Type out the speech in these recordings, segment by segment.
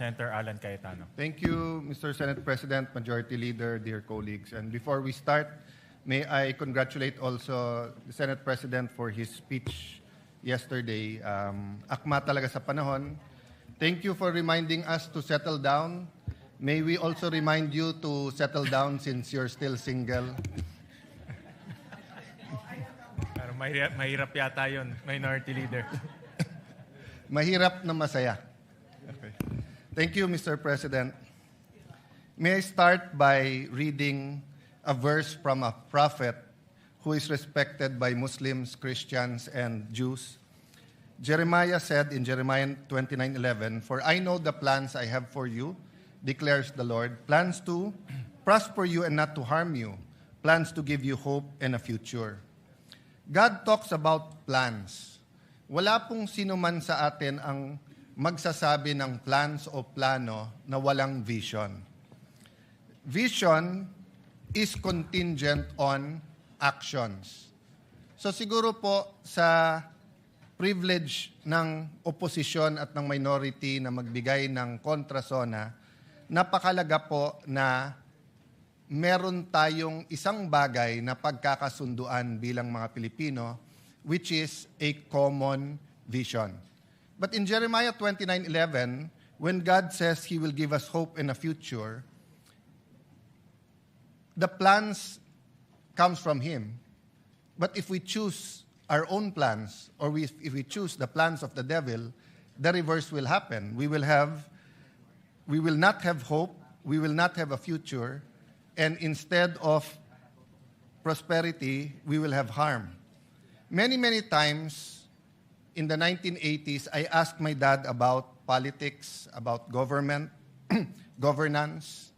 Senator Alan Cayetano. Thank you, Mr. Senate President, Majority Leader, dear colleagues. And before we start, may I congratulate also the Senate President for his speech yesterday. Akma talaga sa panahon. Thank you for reminding us to settle down. May we also remind you to settle down since you're still single. Pero mahirap yata yun, Minority Leader. Mahirap na masaya. Okay. Thank you, Mr. President. May I start by reading a verse from a prophet who is respected by Muslims, Christians, and Jews. Jeremiah said in Jeremiah 29:11, "For I know the plans I have for you, declares the Lord, plans to prosper you and not to harm you, plans to give you hope and a future." God talks about plans. Wala pong sino man sa atin ang magsasabi ng plans o plano na walang vision. Vision is contingent on actions. So siguro po sa privilege ng oposisyon at ng minority na magbigay ng kontrasona, napakalaga po na meron tayong isang bagay na pagkakasunduan bilang mga Pilipino, which is a common vision. But in Jeremiah 29:11, when God says He will give us hope and a future, the plans comes from Him. But if we choose our own plans, or if we choose the plans of the devil, the reverse will happen. We will not have hope, we will not have a future, and instead of prosperity, we will have harm. Many, many times in the 1980s, I asked my dad about politics, about government, governance.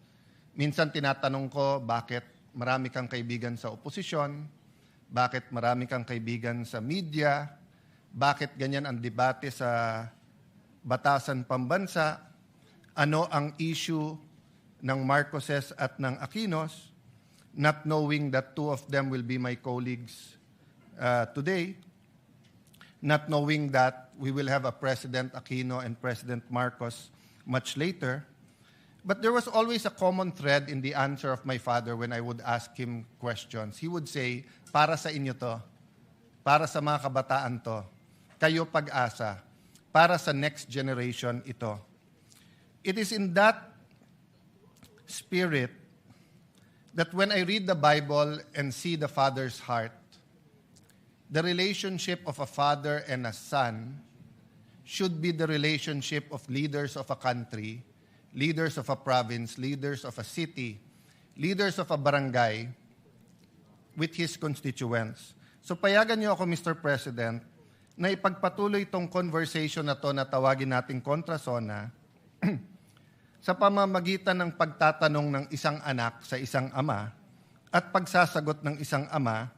Minsan tinatanong ko, bakit marami kang kaibigan sa oposisyon? Bakit marami kang kaibigan sa media? Bakit ganyan ang debate sa batasan pambansa? Ano ang issue ng Marcoses at ng Aquinos? Not knowing that two of them will be my colleagues today, not knowing that we will have a President Aquino and President Marcos much later. But there was always a common thread in the answer of my father when I would ask him questions. He would say, para sa inyo to, para sa mga kabataan to, kayo pag-asa, para sa next generation ito. It is in that spirit that when I read the Bible and see the Father's heart, the relationship of a father and a son should be the relationship of leaders of a country, leaders of a province, leaders of a city, leaders of a barangay with his constituents. So payagan niyo ako, Mr. President, na ipagpatuloy itong conversation na to na tawagin nating kontrasona sa pamamagitan ng pagtatanong ng isang anak sa isang ama at pagsasagot ng isang ama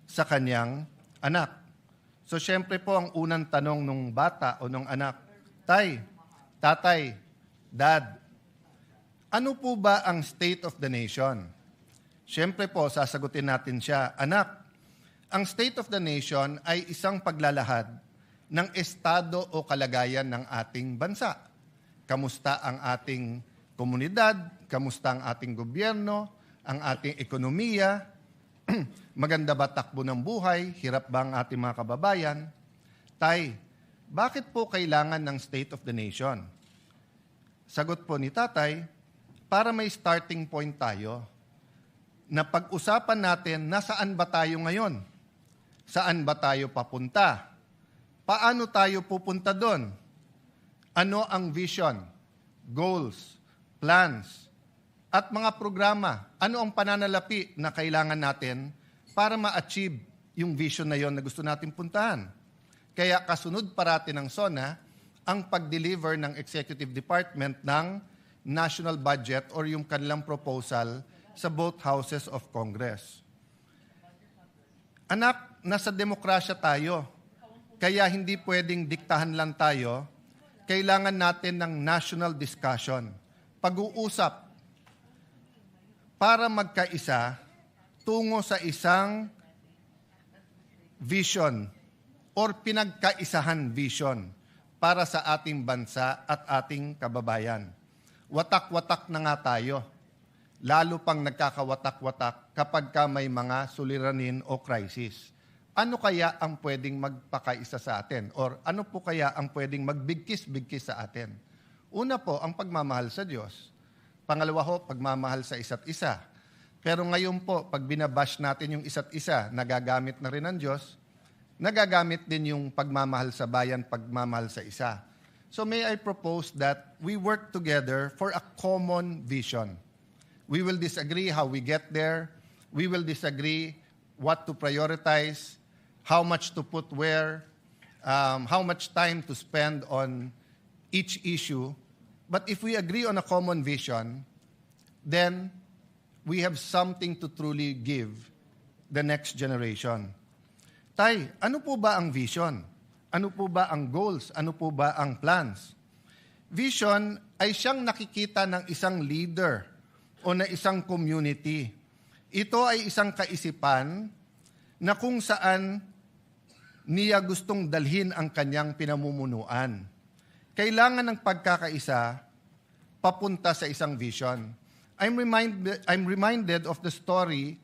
sa kanyang anak. So, syempre po, ang unang tanong ng bata o ng anak, Tay, Tatay, Dad, ano po ba ang state of the nation? Syempre po, sasagutin natin siya, Anak, ang state of the nation ay isang paglalahad ng estado o kalagayan ng ating bansa. Kamusta ang ating komunidad? Kamusta ang ating gobyerno? Ang ating ekonomiya? Maganda ba takbo ng buhay? Hirap ba ang ating mga kababayan? Tay, bakit po kailangan ng state of the nation? Sagot po ni Tatay, para may starting point tayo na pag-usapan natin nasaan ba tayo ngayon? Saan ba tayo papunta? Paano tayo pupunta doon? Ano ang vision, goals, plans, at mga programa? Ano ang pananalapi na kailangan natin para ma-achieve yung vision na yon na gusto natin puntahan? Kaya kasunod parati ng SONA ang pag-deliver ng Executive Department ng national budget or yung kanilang proposal sa both houses of Congress. Anak, nasa demokrasya tayo. Kaya hindi pwedeng diktahan lang tayo. Kailangan natin ng national discussion. Pag-uusap para magkaisa tungo sa isang vision or pinagkaisahan vision para sa ating bansa at ating kababayan. Watak-watak na nga tayo, lalo pang nagkakawatak-watak kapag ka may mga suliranin o crisis. Ano kaya ang pwedeng magpakaisa sa atin? Or ano po kaya ang pwedeng magbigkis-bigkis sa atin? Una po, ang pagmamahal sa Diyos. Pangalawa ho, pagmamahal sa isa't isa. Pero ngayon po, pag binabash natin yung isa't isa, nagagamit na rin ng Diyos, nagagamit din yung pagmamahal sa bayan, pagmamahal sa isa. So may I propose that we work together for a common vision. We will disagree how we get there. We will disagree what to prioritize, how much to put where, how much time to spend on each issue. But if we agree on a common vision, then we have something to truly give the next generation. Tay, ano po ba ang vision? Ano po ba ang goals? Ano po ba ang plans? Vision ay siyang nakikita ng isang leader o na isang community. Ito ay isang kaisipan na kung saan niya gustong dalhin ang kanyang pinamumunuan. Kailangan ng pagkakaisa papunta sa isang vision. I'm reminded of the story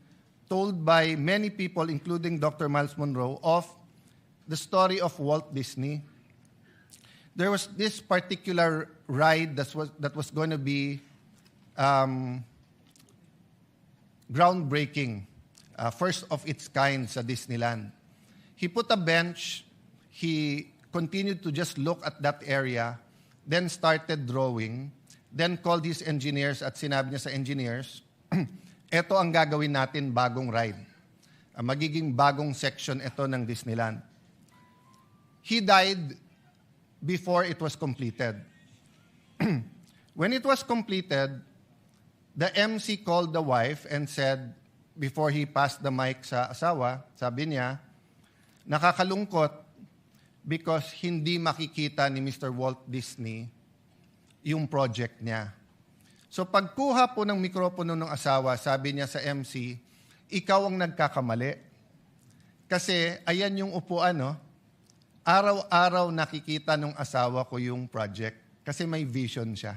told by many people, including Dr. Miles Monroe, of the story of Walt Disney. There was this particular ride that was going to be groundbreaking, first of its kind sa Disneyland. He put a bench, he continued to just look at that area, then started drawing, then called his engineers at sinabi niya sa engineers, ito ang gagawin natin bagong ride. Magiging bagong section ito ng Disneyland. He died before it was completed. When it was completed, the MC called the wife and said, before he passed the mic sa asawa, sabi niya, nakakalungkot because hindi makikita ni Mr. Walt Disney yung project niya. So pagkuha po ng mikropono ng asawa, sabi niya sa MC, ikaw ang nagkakamali. Kasi ayan yung upuan, no? Araw-araw nakikita ng asawa ko yung project kasi may vision siya.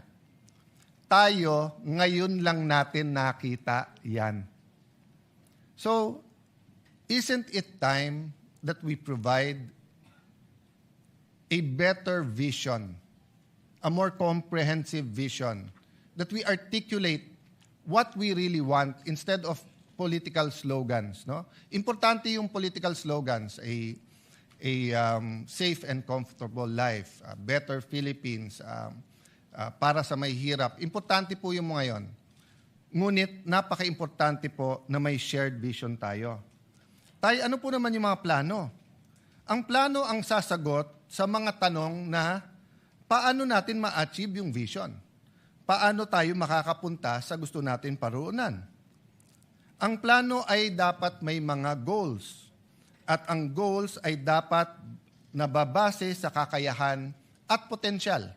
Tayo, ngayon lang natin nakita yan. So, isn't it time that we provide a better vision, a more comprehensive vision, that we articulate what we really want instead of political slogans, no? Importante yung political slogans, a safe and comfortable life, a better Philippines, para sa may hirap. Importante po yung mga yon. Ngunit napaka-importante po na may shared vision tayo. Tayo, ano po naman yung mga plano? Ang plano ang sasagot sa mga tanong na paano natin ma-achieve yung vision? Paano tayo makakapunta sa gusto natin paruunan? Ang plano ay dapat may mga goals. At ang goals ay dapat nababase sa kakayahan at potensyal.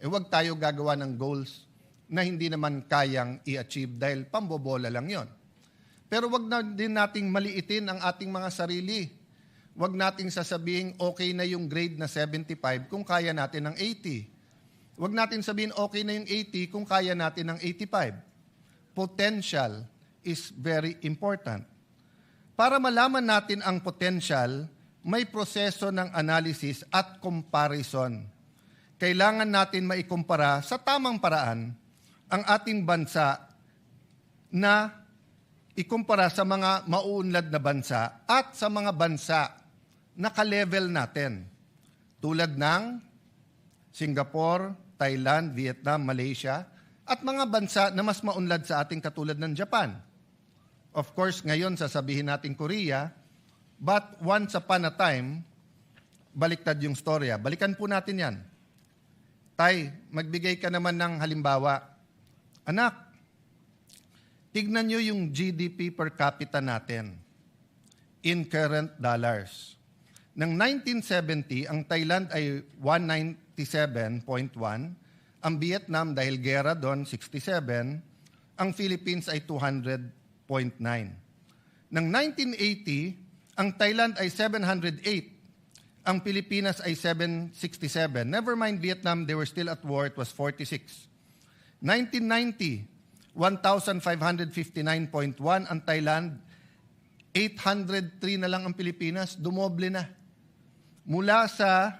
Huwag tayo gagawa ng goals na hindi naman kayang i-achieve dahil pambobola lang yon. Pero wag na din nating maliitin ang ating mga sarili. Wag nating sasabihin okay na yung grade na 75 kung kaya natin ng 80. Wag natin sabihin okay na yung 80 kung kaya natin ng 85. Potential is very important. Para malaman natin ang potential, may proseso ng analysis at comparison. Kailangan natin maikumpara sa tamang paraan ang ating bansa na ikumpara sa mga mauunlad na bansa at sa mga bansa na ka-level natin. Tulad ng Singapore, Thailand, Vietnam, Malaysia, at mga bansa na mas maunlad sa ating katulad ng Japan. Of course, ngayon sasabihin natin Korea, but once upon a time, baliktad yung storya. Balikan po natin yan. Tay, magbigay ka naman ng halimbawa. Anak, tignan nyo yung GDP per capita natin in current dollars. Ng 1970, ang Thailand ay 197.1, ang Vietnam dahil gera doon 67, ang Philippines ay 200.9. Ng 1980, ang Thailand ay 708, Ang Pilipinas ay 767. Never mind Vietnam, they were still at war, it was 46. 1990, 1,559.1 ang Thailand, 803 na lang ang Pilipinas, dumoble na. Mula sa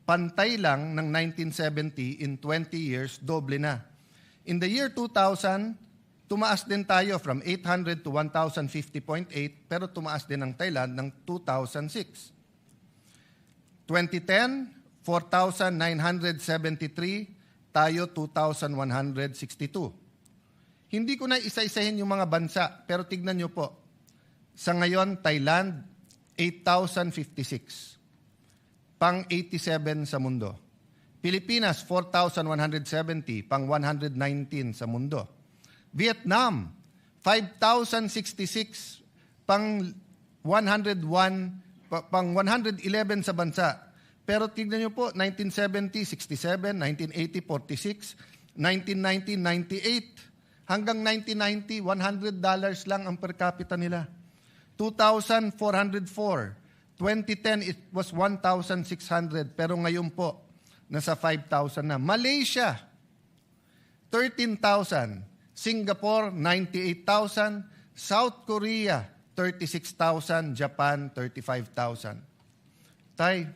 pantay lang ng 1970, in 20 years, doble na. In the year 2000, tumaas din tayo from 800 to 1,050.8, pero tumaas din ang Thailand ng 2006. 2010, 4,973, tayo 2,162. Hindi ko na isa-isahin yung mga bansa, pero tignan nyo po. Sa ngayon, Thailand, 8,056. Pang-87 sa mundo. Pilipinas, 4,170, pang-119 sa mundo. Vietnam, 5,066, pang-101, pang-111 sa bansa. Pero tignan nyo po, 1970, 67, 1980, 46, 1990, 98. Hanggang 1990, $100 lang ang per capita nila. 2,404. 2010, it was 1,600. Pero ngayon po, nasa 5,000 na. Malaysia, 13,000. Singapore, 98,000. South Korea, 36,000. Japan, 35,000. Tay,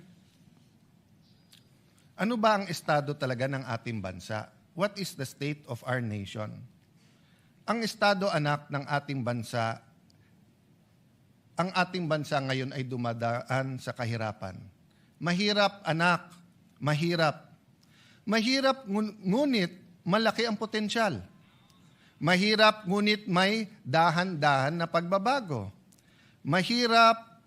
ano ba ang estado talaga ng ating bansa? What is the state of our nation? Ang estado, anak, ng ating bansa, ang ating bansa ngayon ay dumadaan sa kahirapan. Mahirap, anak, mahirap. Mahirap, ngunit malaki ang potensyal. Mahirap, ngunit may dahan-dahan na pagbabago. Mahirap,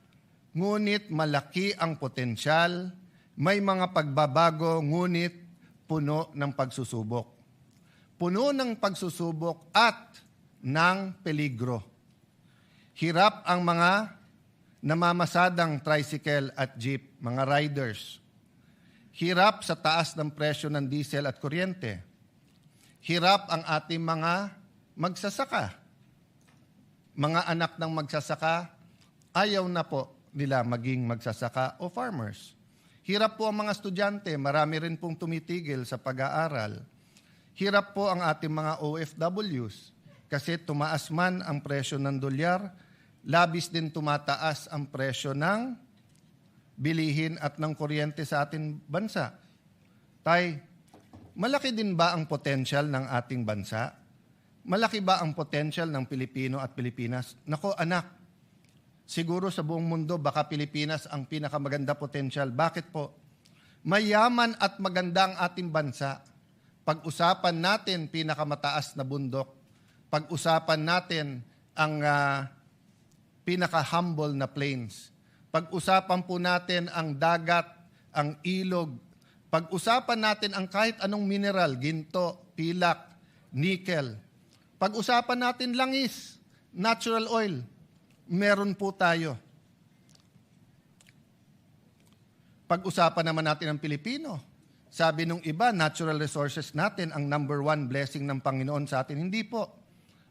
ngunit malaki ang potensyal. May mga pagbabago, ngunit puno ng pagsusubok. Puno ng pagsusubok at ng peligro. Hirap ang mga namamasadang tricycle at jeep, mga riders. Hirap sa taas ng presyo ng diesel at kuryente. Hirap ang ating mga magsasaka. Mga anak ng magsasaka, ayaw na po nila maging magsasaka o farmers. Hirap po ang mga estudyante, marami rin pong tumitigil sa pag-aaral. Hirap po ang ating mga OFWs kasi tumaas man ang presyo ng dolyar, labis din tumataas ang presyo ng bilihin at ng kuryente sa ating bansa. Tay, malaki din ba ang potensyal ng ating bansa? Malaki ba ang potensyal ng Pilipino at Pilipinas? Nako anak, siguro sa buong mundo baka Pilipinas ang pinakamaganda potensyal. Bakit po? Mayaman at maganda ang ating bansa. Pag-usapan natin pinakamataas na bundok. Pag-usapan natin ang pinaka-humble na plains. Pag-usapan po natin ang dagat, ang ilog. Pag-usapan natin ang kahit anong mineral, ginto, pilak, nickel. Pag-usapan natin langis, natural oil. Meron po tayo. Pag-usapan naman natin ang Pilipino. Sabi nung iba, natural resources natin ang number one blessing ng Panginoon sa atin. Hindi po.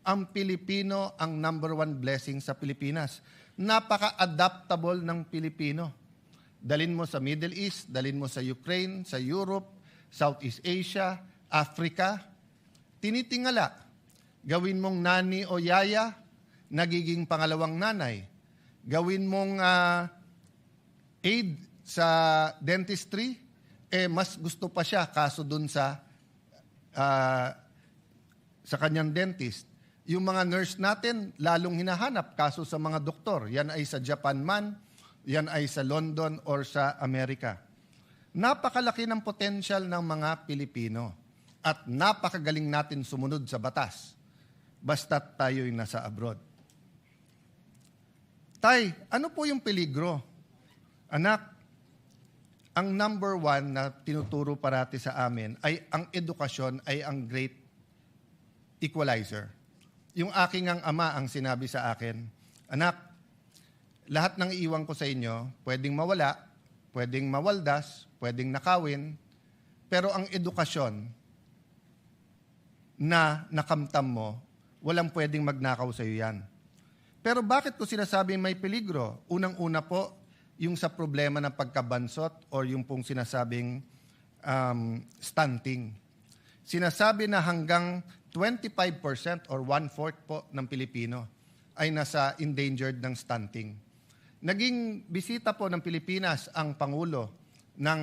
Ang Pilipino ang number one blessing sa Pilipinas. Napaka-adaptable ng Pilipino. Dalin mo sa Middle East, dalin mo sa Ukraine, sa Europe, Southeast Asia, Africa. Tinitingala. Gawin mong nani o yaya, nagiging pangalawang nanay. Gawin mong aid sa dentistry, mas gusto pa siya kaso dun sa kanyang dentist. Yung mga nurse natin, lalong hinahanap kaso sa mga doktor. Yan ay sa Japan man, yan ay sa London or sa Amerika. Napakalaki ng potensyal ng mga Pilipino at napakagaling natin sumunod sa batas basta't tayo'y nasa abroad. Tay, ano po yung peligro? Anak, ang number one na tinuturo parati sa amin ay ang edukasyon ay ang great equalizer. Yung aking ang ama ang sinabi sa akin, anak, lahat ng iiwan ko sa inyo, pwedeng mawala, pwedeng mawaldas, pwedeng nakawin, pero ang edukasyon na nakamtam mo, walang pwedeng magnakaw sa iyo yan. Pero bakit ko sinasabing may peligro? Unang-una po, yung sa problema ng pagkabansot or yung pong sinasabing stunting. Sinasabi na hanggang 25% or 1/4 po ng Pilipino ay nasa endangered ng stunting. Naging bisita po ng Pilipinas ang Pangulo ng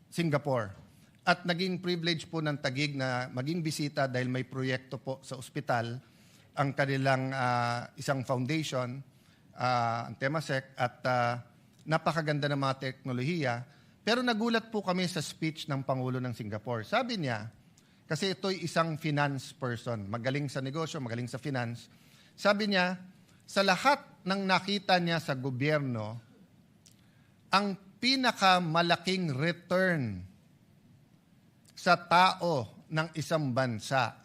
Singapore at naging privilege po ng Taguig na maging bisita dahil may proyekto po sa ospital ang kanilang isang foundation, ang Temasek, at napakaganda ng mga teknolohiya. Pero nagulat po kami sa speech ng Pangulo ng Singapore. Sabi niya, kasi ito'y isang finance person, magaling sa negosyo, magaling sa finance. Sabi niya, sa lahat ng nakita niya sa gobyerno, ang pinakamalaking return sa tao ng isang bansa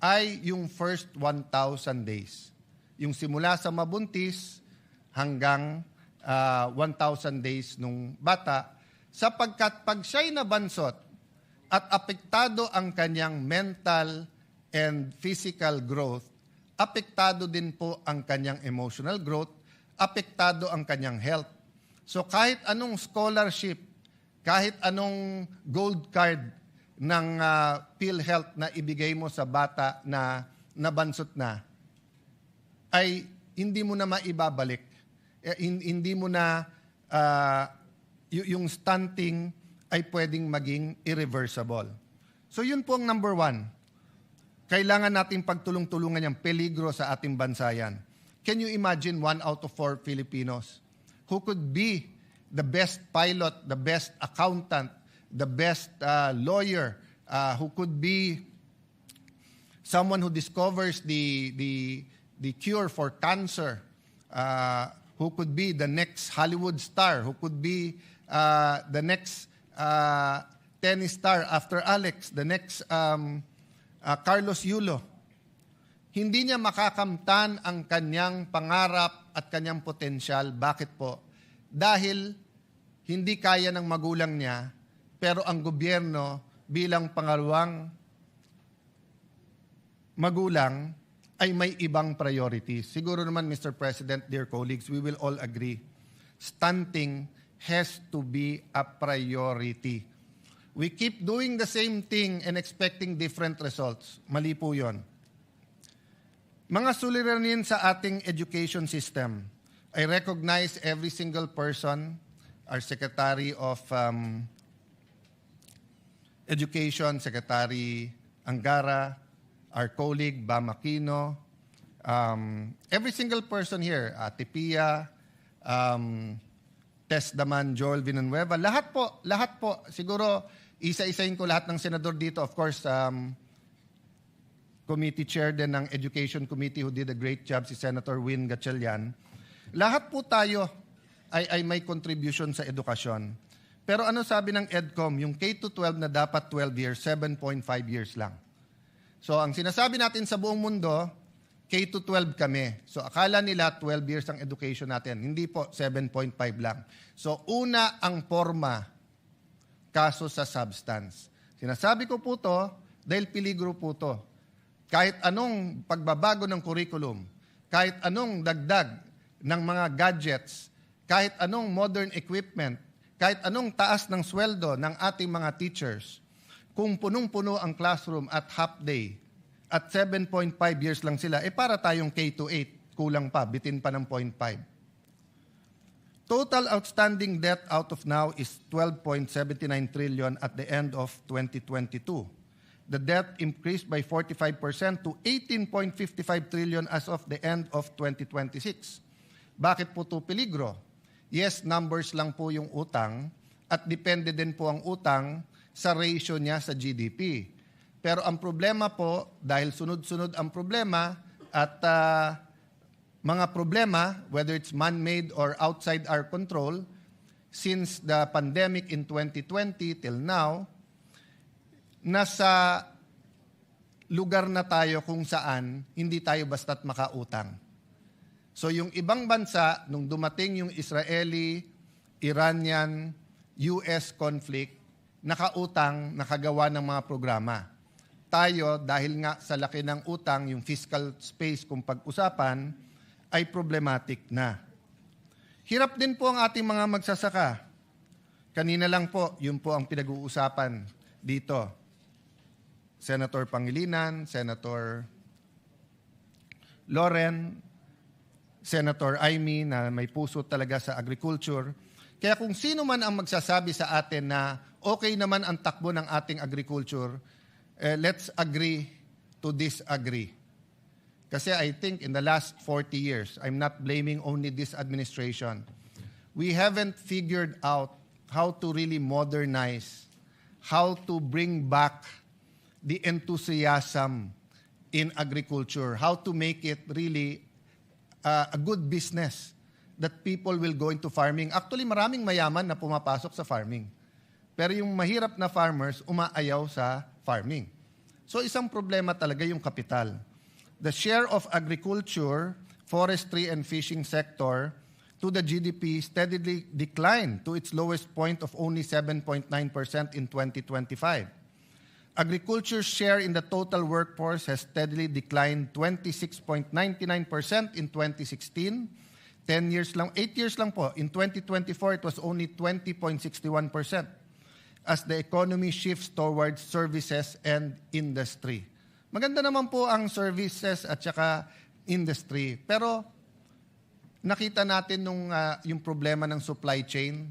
ay yung first 1,000 days. Yung simula sa mabuntis hanggang 1,000 days nung bata, sapagkat pag siya'y nabansot at apektado ang kanyang mental and physical growth, apektado din po ang kanyang emotional growth, apektado ang kanyang health. So kahit anong scholarship, kahit anong gold card ng PhilHealth na ibigay mo sa bata na nabansot na, ay hindi mo na maibabalik. Hindi mo na, yung stunting ay pwedeng maging irreversible. So yun po ang number 1. Kailangan nating pagtulong-tulungan yung peligro sa ating bansa yan. Can you imagine 1 out of 4 Filipinos who could be the best pilot, the best accountant, the best lawyer, who could be someone who discovers the cure for cancer, who could be the next Hollywood star, who could be the next tennis star after Alex, the next Carlos Yulo. Hindi niya makakamtan ang kanyang pangarap at kanyang potensyal. Bakit po? Dahil hindi kaya ng magulang niya, pero ang gobyerno bilang pangalawang magulang ay may ibang priorities. Siguro naman, Mr. President, dear colleagues, we will all agree, stunting has to be a priority. We keep doing the same thing and expecting different results. Mali po yun. Mga suliranin sa ating education system, I recognize every single person, our Secretary of Education, Secretary Angara, our colleague Bam Aquino, every single person here, Ate Pia, Tess Daman, Joel Villanueva, lahat po, siguro isa-isahin ko lahat ng senador dito, of course, committee chair din ng Education Committee who did a great job, si Senator Win Gatchalian. Lahat po tayo ay may contribution sa edukasyon. Pero ano sabi ng EDCOM, yung K-12 na dapat 12 years, 7.5 years lang. So ang sinasabi natin sa buong mundo, K-12 kami. So akala nila 12 years ang education natin. Hindi po, 7.5 lang. So una ang forma, kaso sa substance. Sinasabi ko po to dahil peligro po to. Kahit anong pagbabago ng curriculum, kahit anong dagdag ng mga gadgets, kahit anong modern equipment, kahit anong taas ng sweldo ng ating mga teachers, kung punong-puno ang classroom at half day, at 7.5 years lang sila, para tayong K-8, kulang pa, bitin pa ng 0.5. Total outstanding debt out of now is 12.79 trillion at the end of 2022. The debt increased by 45% to 18.55 trillion as of the end of 2026. Bakit po ito peligro? Yes, numbers lang po yung utang at depende din po ang utang sa ratio niya sa GDP. Pero ang problema po, dahil sunod-sunod ang problema at mga problema, whether it's man-made or outside our control, since the pandemic in 2020 till now, nasa lugar na tayo kung saan hindi tayo basta't makautang. So yung ibang bansa, nung dumating yung Israeli, Iranian, US conflict, nakautang, nakagawa ng mga programa. Tayo, dahil nga sa laki ng utang, yung fiscal space kung pag-usapan, ay problematic na. Hirap din po ang ating mga magsasaka. Kanina lang po, yun po ang pinag-uusapan dito. Senator Pangilinan, Senator Loren, Senator Amy na may puso talaga sa agriculture. Kaya kung sino man ang magsasabi sa atin na okay naman ang takbo ng ating agriculture, let's agree to disagree. Kasi I think in the last 40 years, I'm not blaming only this administration, we haven't figured out how to really modernize, how to bring back the enthusiasm in agriculture, how to make it really a good business that people will go into farming. Actually, maraming mayaman na pumapasok sa farming. Pero yung mahirap na farmers, umaayaw sa farming. So isang problema talaga yung kapital. The share of agriculture, forestry, and fishing sector to the GDP steadily declined to its lowest point of only 7.9% in 2025. Agriculture's share in the total workforce has steadily declined 26.99% in 2016. 8 years lang po. In 2024, it was only 20.61% as the economy shifts towards services and industry. Maganda naman po ang services at saka industry. Pero nakita natin yung problema ng supply chain.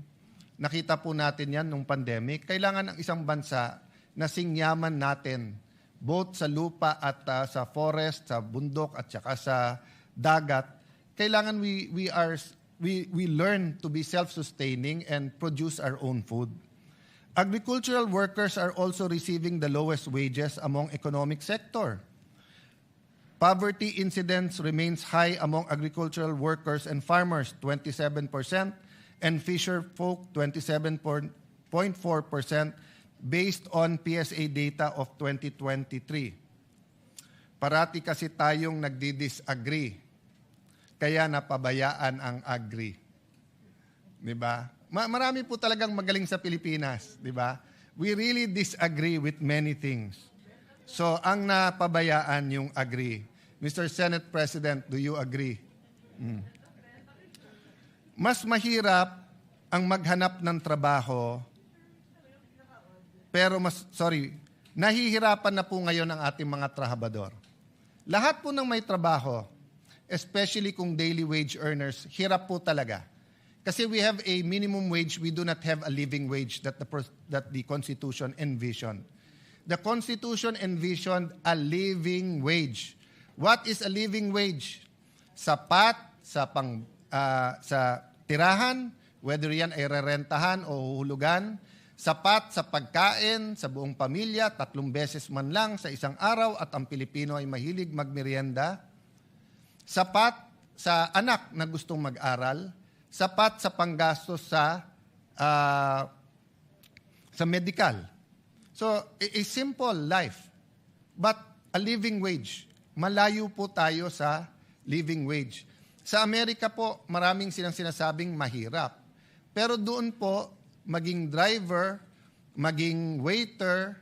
Nakita po natin yan nung pandemic. Kailangan ng isang bansa na singyaman natin both sa lupa at sa forest, sa bundok at saka sa dagat. Kailangan we learn to be self-sustaining and produce our own food. Agricultural workers are also receiving the lowest wages among economic sector. Poverty incidence remains high among agricultural workers and farmers, 27%, and fisher folk, 27.4%, based on PSA data of 2023. Parati kasi tayong nagdi-disagree, kaya napabayaan ang agri. Diba? Marami po talagang magaling sa Pilipinas, di ba? We really disagree with many things. So, ang napabayaan yung agree. Mr. Senate President, do you agree? Mas mahirap ang maghanap ng trabaho, pero nahihirapan na po ngayon ang ating mga trabahador. Lahat po ng may trabaho, especially kung daily wage earners, hirap po talaga. Kasi we have a minimum wage, we do not have a living wage that the Constitution envisioned. The Constitution envisioned a living wage. What is a living wage? Sapat sa tirahan, whether yan ay rerentahan o huhulugan, sapat sa pagkain sa buong pamilya, 3 beses man lang sa isang araw at ang Pilipino ay mahilig magmerienda, sapat sa anak na gustong mag-aral, sapat sa panggastos sa medical. So, a simple life. But a living wage. Malayo po tayo sa living wage. Sa Amerika po, maraming silang sinasabing mahirap. Pero doon po, maging driver, maging waiter,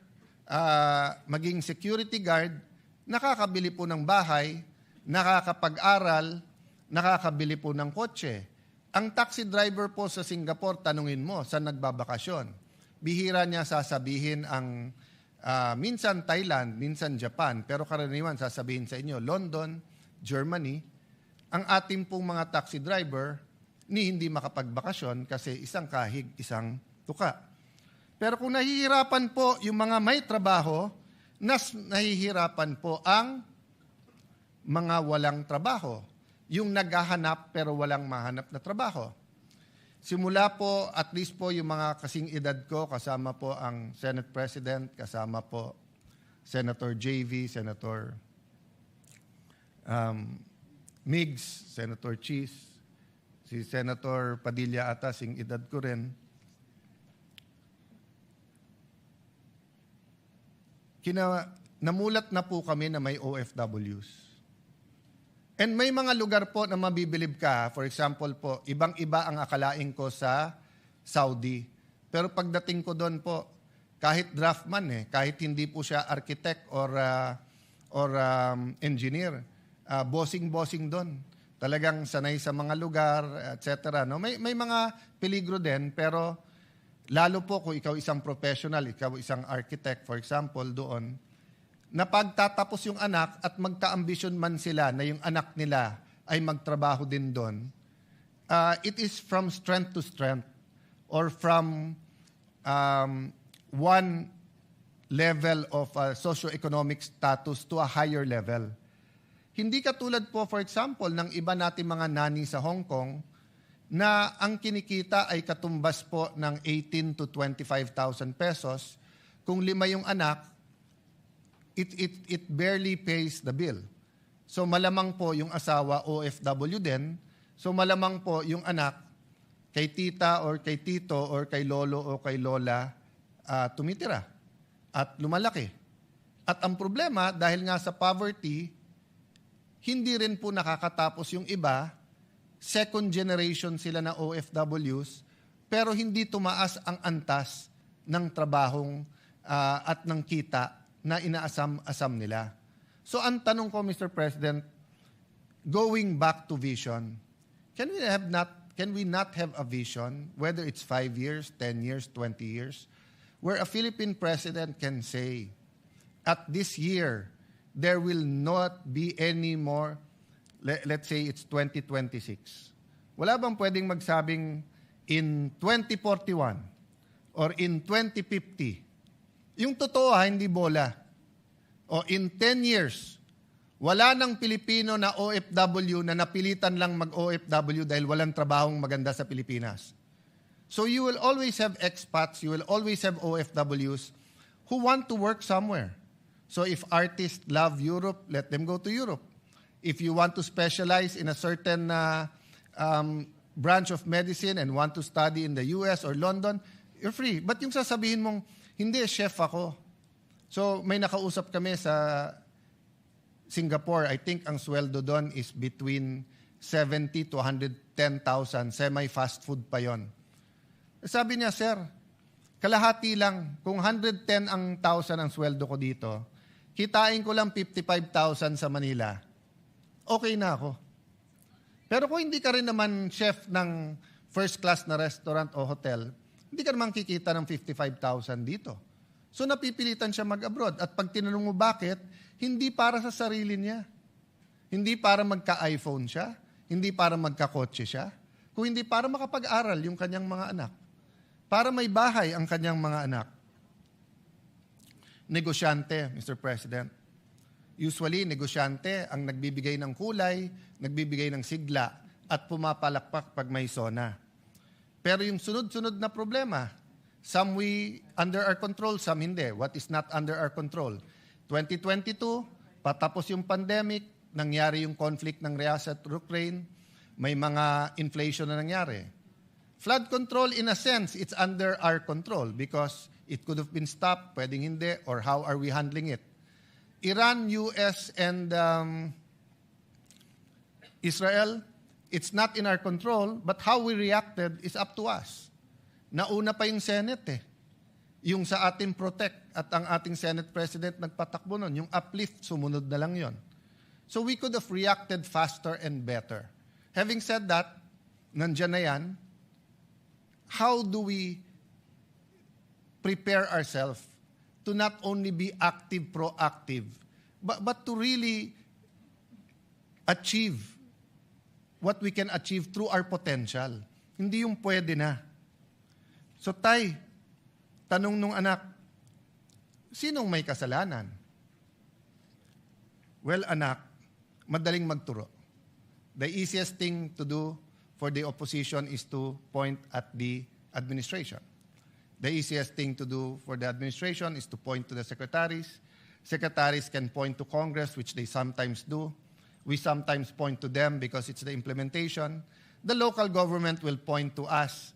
maging security guard, nakakabili po ng bahay, nakakapag-aral, nakakabili po ng kotse. Ang taxi driver po sa Singapore, tanungin mo, saan nagbabakasyon? Bihira niya sasabihin ang minsan Thailand, minsan Japan, pero karaniwan sasabihin sa inyo, London, Germany. Ang ating pong mga taxi driver, hindi makapagbakasyon kasi isang kahig, isang tuka. Pero kung nahihirapan po yung mga may trabaho, nahihirapan po ang mga walang trabaho. Yung naghahanap pero walang mahanap na trabaho. Simula po, at least po yung mga kasing edad ko, kasama po ang Senate President, kasama po Senator JV, Senator Migs, Senator Cheese, si Senator Padilla ata, sing edad ko rin. Namulat na po kami na may OFWs. And may mga lugar po na mabibilib ka. For example po, ibang-iba ang akalain ko sa Saudi. Pero pagdating ko doon po, kahit draftman kahit hindi po siya architect or engineer, bossing-bossing doon. talagang sanay sa mga lugar, etc. No? May mga peligro din, pero lalo po kung ikaw isang professional, ikaw isang architect, for example, doon, na pagtatapos yung anak at magka-ambisyon man sila na yung anak nila ay magtrabaho din doon, it is from strength to strength or from one level of socioeconomic status to a higher level. Hindi katulad po, for example, ng iba nating mga nani sa Hong Kong na ang kinikita ay katumbas po ng 18 to 25,000 pesos. Kung 5 yung anak, it barely pays the bill. So malamang po yung asawa OFW din. So malamang po yung anak kay tita or kay tito or kay lolo o kay lola tumitira at lumalaki. At ang problema, dahil nga sa poverty, hindi rin po nakakatapos yung iba, second generation sila na OFWs, pero hindi tumaas ang antas ng trabahong at ng kita na inaasam-asam nila. So ang tanong ko, Mr. President, going back to vision, can we not have a vision, whether it's 5 years, 10 years, 20 years, where a Philippine president can say, at this year, there will not be any more, let's say it's 2026. Wala bang pwedeng magsabing in 2041 or in 2050? Yung totoo hindi bola. O in 10 years, wala nang Pilipino na OFW na napilitan lang mag-OFW dahil walang trabahong maganda sa Pilipinas. So you will always have expats, you will always have OFWs who want to work somewhere. So if artists love Europe, let them go to Europe. If you want to specialize in a certain branch of medicine and want to study in the US or London, you're free. But yung sasabihin mong, hindi, chef ako. So may nakausap kami sa Singapore. I think ang sweldo doon is between 70 to 110,000. Semi-fast food pa yon. Sabi niya, sir, kalahati lang. Kung 110 ang sweldo ko dito, kitain ko lang 55,000 sa Manila, okay na ako. Pero kung hindi ka rin naman chef ng first class na restaurant o hotel, hindi ka naman kikita ng 55,000 dito. So napipilitan siya mag-abroad. At pag tinanong mo bakit, hindi para sa sarili niya. Hindi para magka-iPhone siya. Hindi para magka-kotse siya. Kung hindi para makapag-aral yung kanyang mga anak. Para may bahay ang kanyang mga anak. Negosyante, Mr. President. Usually, negosyante ang nagbibigay ng kulay, nagbibigay ng sigla, at pumapalakpak pag may sona. Pero yung sunod-sunod na problema, some we under our control, some hindi. What is not under our control? 2022, patapos yung pandemic, nangyari yung conflict ng Russia at Ukraine, may mga inflation na nangyari. Flood control, in a sense, it's under our control because it could have been stopped, pwedeng hindi, or how are we handling it? Iran, US, and Israel, it's not in our control, but how we reacted is up to us. Nauna pa yung Senate Yung sa ating protect at ang ating Senate President nagpatakbo nun. Yung uplift, sumunod na lang yon. So we could have reacted faster and better. Having said that, nandyan na yan, how do we prepare ourselves to not only be active, proactive, but to really achieve what we can achieve through our potential. Hindi yung pwede na. So tay, tanong nung anak, sinong may kasalanan? Well, anak, madaling magturo. The easiest thing to do for the opposition is to point at the administration. The easiest thing to do for the administration is to point to the secretaries. Secretaries can point to Congress, which they sometimes do. We sometimes point to them because it's the implementation. The local government will point to us,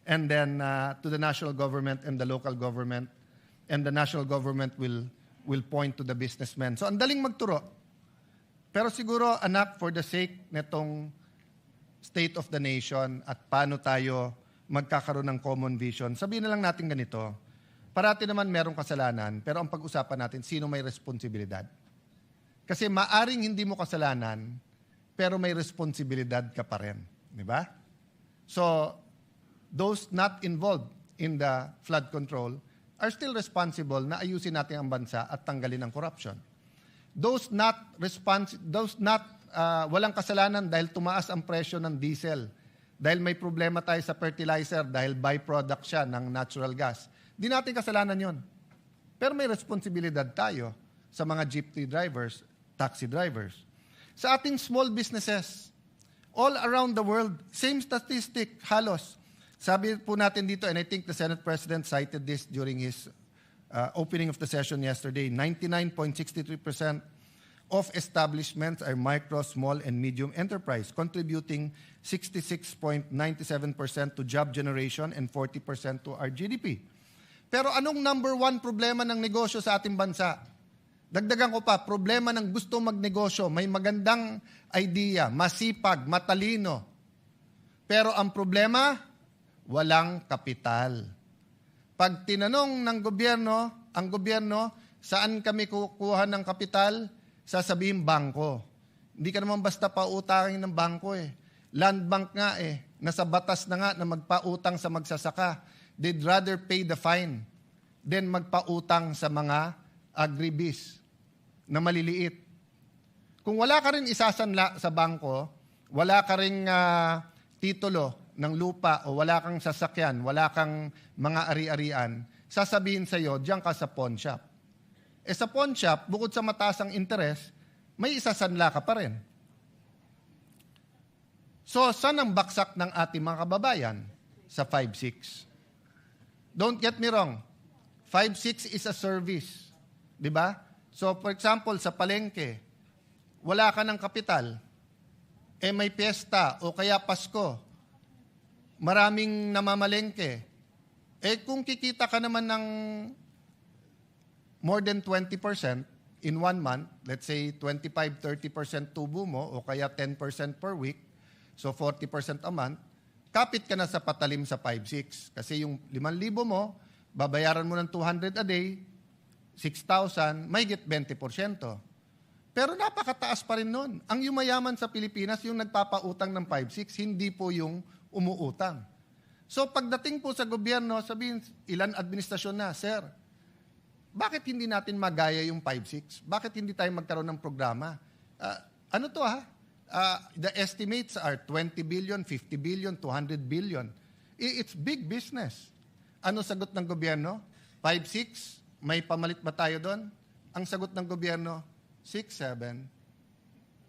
and then to the national government and the local government, and the national government will point to the businessmen. So, ang daling magturo. Pero siguro, anak, for the sake netong state of the nation at paano tayo magkakaroon ng common vision, sabihin na lang natin ganito, parati naman merong kasalanan, pero ang pag-usapan natin, sino may responsibilidad? Kasi maaring hindi mo kasalanan, pero may responsibilidad ka pa rin. Di ba? So, those not involved in the flood control are still responsible na ayusin natin ang bansa at tanggalin ang corruption. Those walang kasalanan dahil tumaas ang presyo ng diesel, dahil may problema tayo sa fertilizer, dahil byproduct siya ng natural gas. Di natin kasalanan yon. Pero may responsibilidad tayo sa mga jeepney drivers, taxi drivers. Sa ating small businesses, all around the world, same statistic, halos. Sabi po natin dito, and I think the Senate President cited this during his opening of the session yesterday, 99.63% of establishments are micro, small, and medium enterprise, contributing 66.97% to job generation and 40% to our GDP. Pero anong number one problema ng negosyo sa ating bansa? Dagdagan ko pa, problema ng gusto magnegosyo, may magandang idea, masipag, matalino. Pero ang problema, walang kapital. Pag tinanong ng gobyerno, ang gobyerno, saan kami kukuha ng kapital? Sasabihin bangko. Hindi ka naman basta pautangin ng bangko eh. Land bank nga eh. Nasa batas na nga na magpautang sa magsasaka. They'd rather pay the fine than magpautang sa mga agribis na maliliit. Kung wala ka rin isasanla sa bangko, wala ka rin titulo ng lupa o wala kang sasakyan, wala kang mga ari-arian, sasabihin sa'yo, diyan ka sa pawn shop. Sa pawn shop, bukod sa mataas ang interest, may isasanla ka pa rin. So, saan ang baksak ng ating mga kababayan? Sa 5-6. Don't get me wrong. 5-6 is a service. Di ba? So, for example, sa palengke, wala ka ng kapital, may piyesta o kaya Pasko, maraming namamalengke. Kung kikita ka naman ng more than 20% in 1 month, let's say 25-30% tubo mo o kaya 10% per week, so 40% a month, kapit ka na sa patalim sa 5-6. Kasi yung 5,000 mo, babayaran mo ng 200 a day, 6,000, may get 20%. Pero napakataas pa rin nun. Ang yumayaman sa Pilipinas, yung nagpapautang ng 5-6, hindi po yung umuutang. So pagdating po sa gobyerno, sabihin, ilan administrasyon na, Sir, bakit hindi natin magaya yung 5-6? Bakit hindi tayo magkaroon ng programa? Ano to ha? The estimates are 20 billion, 50 billion, 200 billion. It's big business. Ano sagot ng gobyerno? 5-6? May pamalit ba tayo doon? Ang sagot ng gobyerno, 6-7.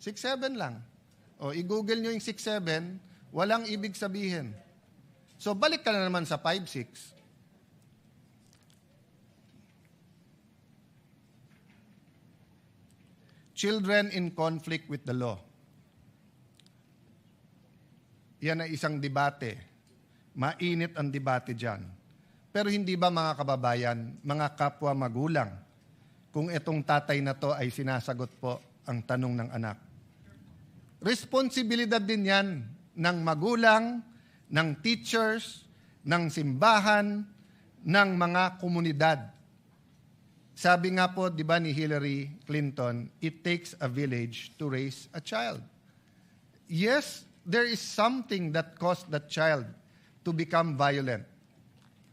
6-7 lang. O, i-google nyo yung 6-7, walang ibig sabihin. So, balik ka na naman sa 5-6. Children in conflict with the law. Yan ay isang debate. Mainit ang debate dyan. Pero hindi ba mga kababayan, mga kapwa magulang, kung itong tatay na to ay sinasagot po ang tanong ng anak? Responsibilidad din yan ng magulang, ng teachers, ng simbahan, ng mga komunidad. Sabi nga po, di ba ni Hillary Clinton, it takes a village to raise a child. Yes, there is something that caused that child to become violent.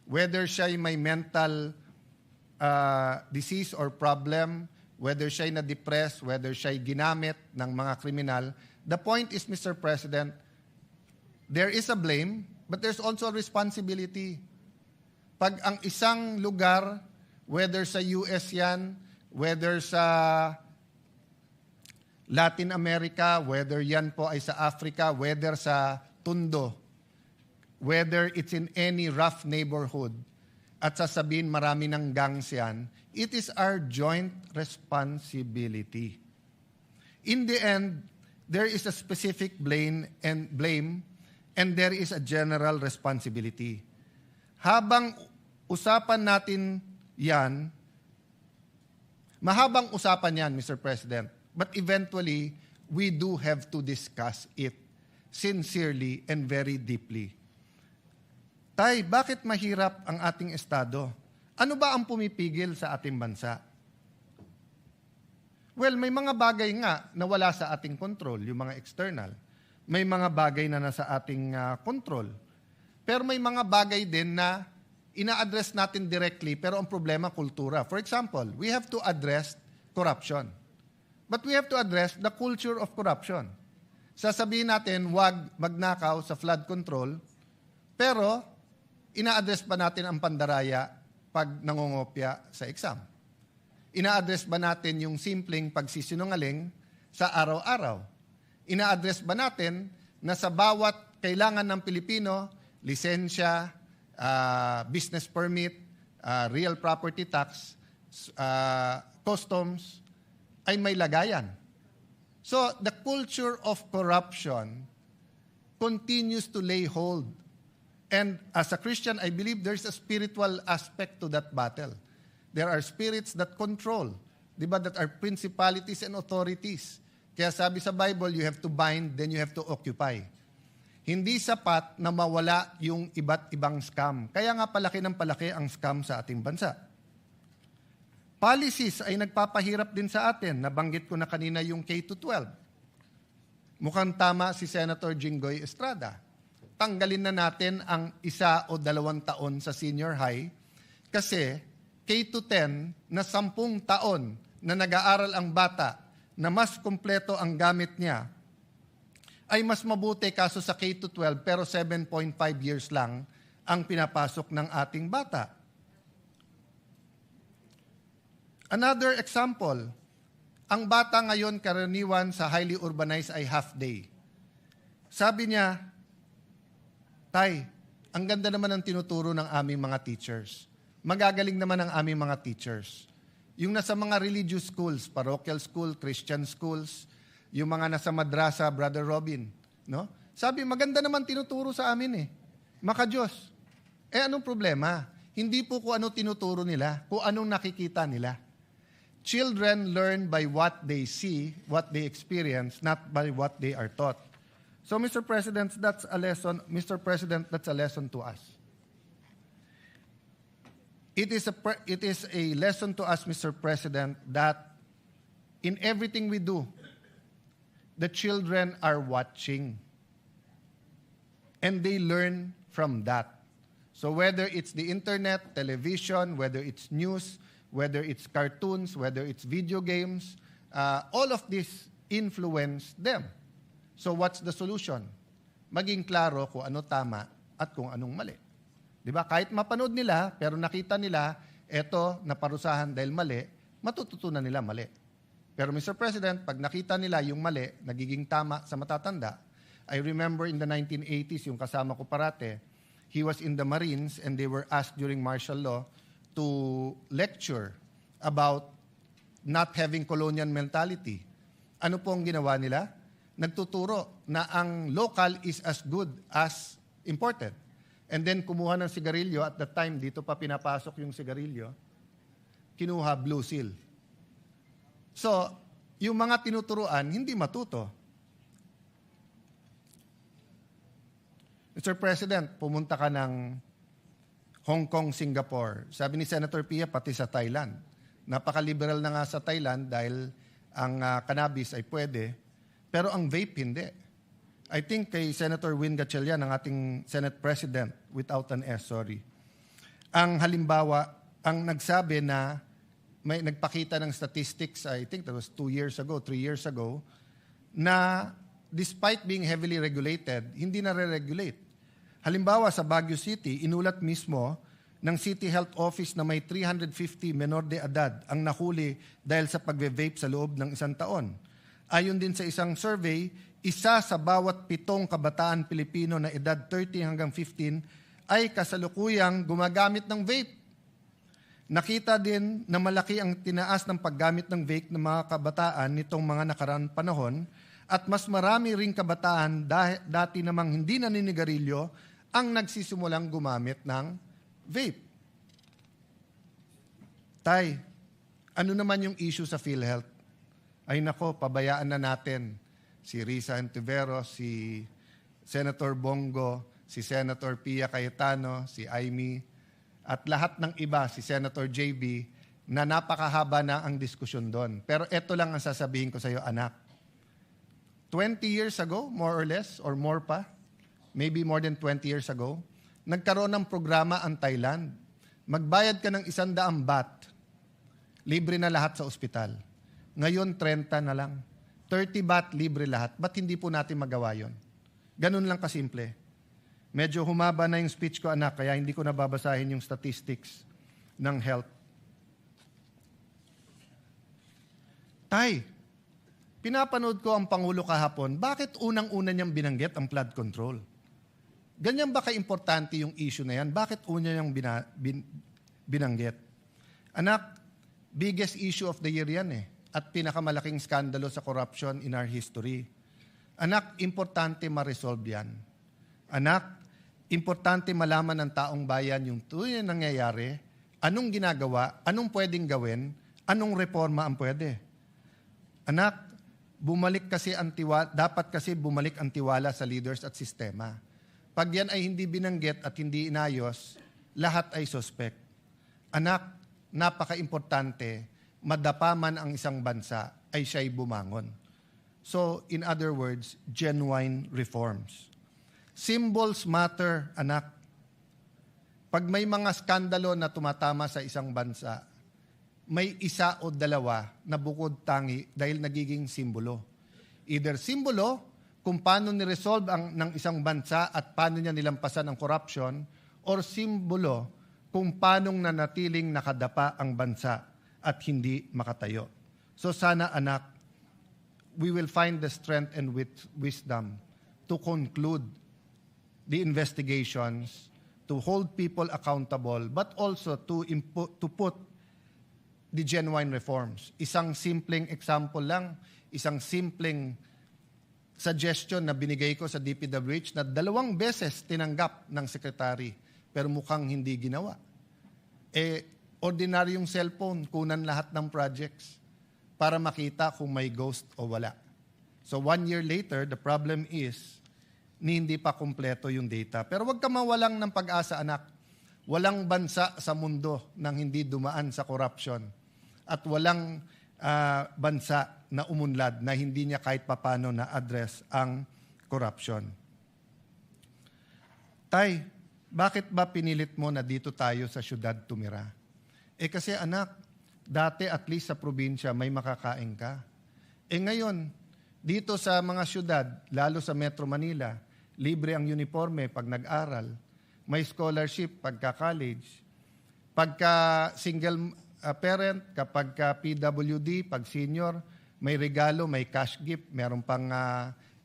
Whether siya may mental disease or problem, whether siya na-depressed, whether siya ginamit ng mga kriminal, the point is, Mr. President, there is a blame, but there's also a responsibility. Pag ang isang lugar, whether sa US yan, whether sa Latin America, whether yan po ay sa Africa, whether sa Tondo, whether it's in any rough neighborhood, at sasabihin marami ng gangs yan, it is our joint responsibility. In the end, there is a specific blame, and there is a general responsibility. Habang usapan natin yan, mahabang usapan yan, Mr. President, but eventually, we do have to discuss it sincerely and very deeply. Tay, bakit mahirap ang ating estado? Ano ba ang pumipigil sa ating bansa? Well, may mga bagay nga na wala sa ating control, yung mga external. May mga bagay na nasa ating control. Pero may mga bagay din na ina-address natin directly, pero ang problema, kultura. For example, we have to address corruption. But we have to address the culture of corruption. Sasabihin natin, wag magnakaw sa flood control, pero ina-address ba natin ang pandaraya pag nangongopya sa exam? Ina-address ba natin yung simpleng pagsisinungaling sa araw-araw? Ina-address ba natin na sa bawat kailangan ng Pilipino, lisensya, business permit, real property tax, customs, ay may lagayan? So, the culture of corruption continues to lay hold. And as a Christian, I believe there's a spiritual aspect to that battle. There are spirits that control, di ba, that are principalities and authorities. Kaya sabi sa Bible, you have to bind, then you have to occupy. Hindi sapat na mawala yung iba't ibang scam. Kaya nga palaki ng palaki ang scam sa ating bansa. Policies ay nagpapahirap din sa atin. Nabanggit ko na kanina yung K-12. Mukhang tama si Senator Jinggoy Estrada. Tanggalin na natin ang 1 o 2 taon sa senior high kasi K-10 na 10 taon na nag-aaral ang bata na mas kumpleto ang gamit niya ay mas mabuti kaso sa K-12 pero 7.5 years lang ang pinapasok ng ating bata. Another example, ang bata ngayon karaniwan sa highly urbanized ay half day. Sabi niya, Tay, ang ganda naman ng tinuturo ng aming mga teachers. Magagaling naman ang aming mga teachers. Yung nasa mga religious schools, parochial school, Christian schools, yung mga nasa madrasa, Brother Robin, no? Sabi, maganda naman tinuturo sa amin Maka-Diyos. Anong problema? Hindi po kung ano tinuturo nila, kung anong nakikita nila. Children learn by what they see, what they experience, not by what they are taught. So, Mr. President, that's a lesson. Mr. President, that's a lesson to us. It is a lesson to us, Mr. President, that in everything we do, the children are watching. And they learn from that. So whether it's the internet, television, whether it's news, whether it's cartoons, whether it's video games, all of this influence them. So what's the solution? Maging klaro kung ano tama at kung anong mali. Diba? Kahit mapanood nila, pero nakita nila, eto, naparusahan dahil mali, matututunan nila mali. Pero Mr. President, pag nakita nila yung mali, nagiging tama sa matatanda, I remember in the 1980s, yung kasama ko parate, he was in the Marines and they were asked during martial law to lecture about not having colonial mentality. Ano po ang ginawa nila? Nagtuturo na ang local is as good as imported. And then kumuha ng sigarilyo, at that time, dito pa pinapasok yung sigarilyo, kinuha Blue Seal. So, yung mga tinuturuan, hindi matuto. Mr. President, pumunta ka ng Hong Kong, Singapore. Sabi ni Senator Pia, pati sa Thailand. Napaka-liberal na nga sa Thailand dahil ang cannabis ay pwede, pero ang vape hindi. I think kay Senator Win Gatchalian, ang ating Senate President, without an S, sorry. Ang halimbawa, ang nagsabi na may nagpakita ng statistics, I think that was 3 years ago, na despite being heavily regulated, hindi na-re-regulate. Halimbawa, sa Baguio City, inulat mismo ng City Health Office na may 350 menor de edad ang nahuli dahil sa pagve-vape sa loob ng 1 taon. Ayon din sa isang survey, 1 sa bawat 7 kabataan Pilipino na edad 30 hanggang 15 ay kasalukuyang gumagamit ng vape. Nakita din na malaki ang tinaas ng paggamit ng vape ng mga kabataan nitong mga nakaraang panahon at mas marami ring kabataan dati namang hindi naninigarilyo ang nagsisimulang gumamit ng vape. Tay, ano naman yung issue sa PhilHealth? Ay nako, pabayaan na natin si Risa Antiveros, si Senator Bongo, si Senator Pia Cayetano, si Amy, at lahat ng iba, si Senator JB, na napakahaba na ang diskusyon doon. Pero ito lang ang sasabihin ko sa iyo, anak. 20 years ago, more or less, or more pa, maybe more than 20 years ago, nagkaroon ng programa ang Thailand. Magbayad ka ng 100 baht, libre na lahat sa ospital. Ngayon, 30 na lang. 30 baht, libre lahat. Ba't hindi po natin magawa yun? Ganun lang kasimple. Medyo humaba na yung speech ko, anak, kaya hindi ko nababasahin yung statistics ng health. Tay, pinapanood ko ang Pangulo kahapon, bakit unang-una niyang binanggit ang flood control? Ganyan ba ka-importante yung issue na yan? Bakit una niyang binanggit? Anak, biggest issue of the year yan eh. At pinakamalaking skandalo sa corruption in our history. Anak, importante ma-resolve yan. Anak, importante malaman ng taong bayan yung tunay na nangyayari, anong ginagawa, anong pwedeng gawin, anong reforma ang pwede. Anak, dapat kasi bumalik ang tiwala sa leaders at sistema. Pag yan ay hindi binanggit at hindi inayos, lahat ay suspect. Anak, napaka-importante, madapa man ang isang bansa, ay siya'y bumangon. So, in other words, genuine reforms. Symbols matter, anak. Pag may mga skandalo na tumatama sa isang bansa, may isa o dalawa na bukod tangi dahil nagiging simbolo. Either simbolo kung paano ni-resolve ng isang bansa at paano niya nilampasan ang corruption, or simbolo kung paano nanatiling nakadapa ang bansa at hindi makatayo. So sana anak, we will find the strength and wisdom to conclude the investigations, to hold people accountable, but also to put the genuine reforms. Isang simpleng example lang, isang simpleng suggestion na binigay ko sa DPWH na 2 beses tinanggap ng sekretary pero mukhang hindi ginawa. Ordinaryong cellphone, kunan lahat ng projects para makita kung may ghost o wala. So 1 year later, the problem is hindi pa kumpleto yung data. Pero wag ka mawalang ng pag-asa, anak. Walang bansa sa mundo nang hindi dumaan sa corruption. At walang bansa na umunlad na hindi niya kahit papano na-address ang corruption. Tay, bakit ba pinilit mo na dito tayo sa syudad tumira? Kasi anak, dati at least sa probinsya may makakain ka. Ngayon, dito sa mga syudad, lalo sa Metro Manila, libre ang uniforme pag nag-aral, may scholarship pagka college, pagka single parent, kapag ka PWD, pag senior, may regalo, may cash gift, meron pang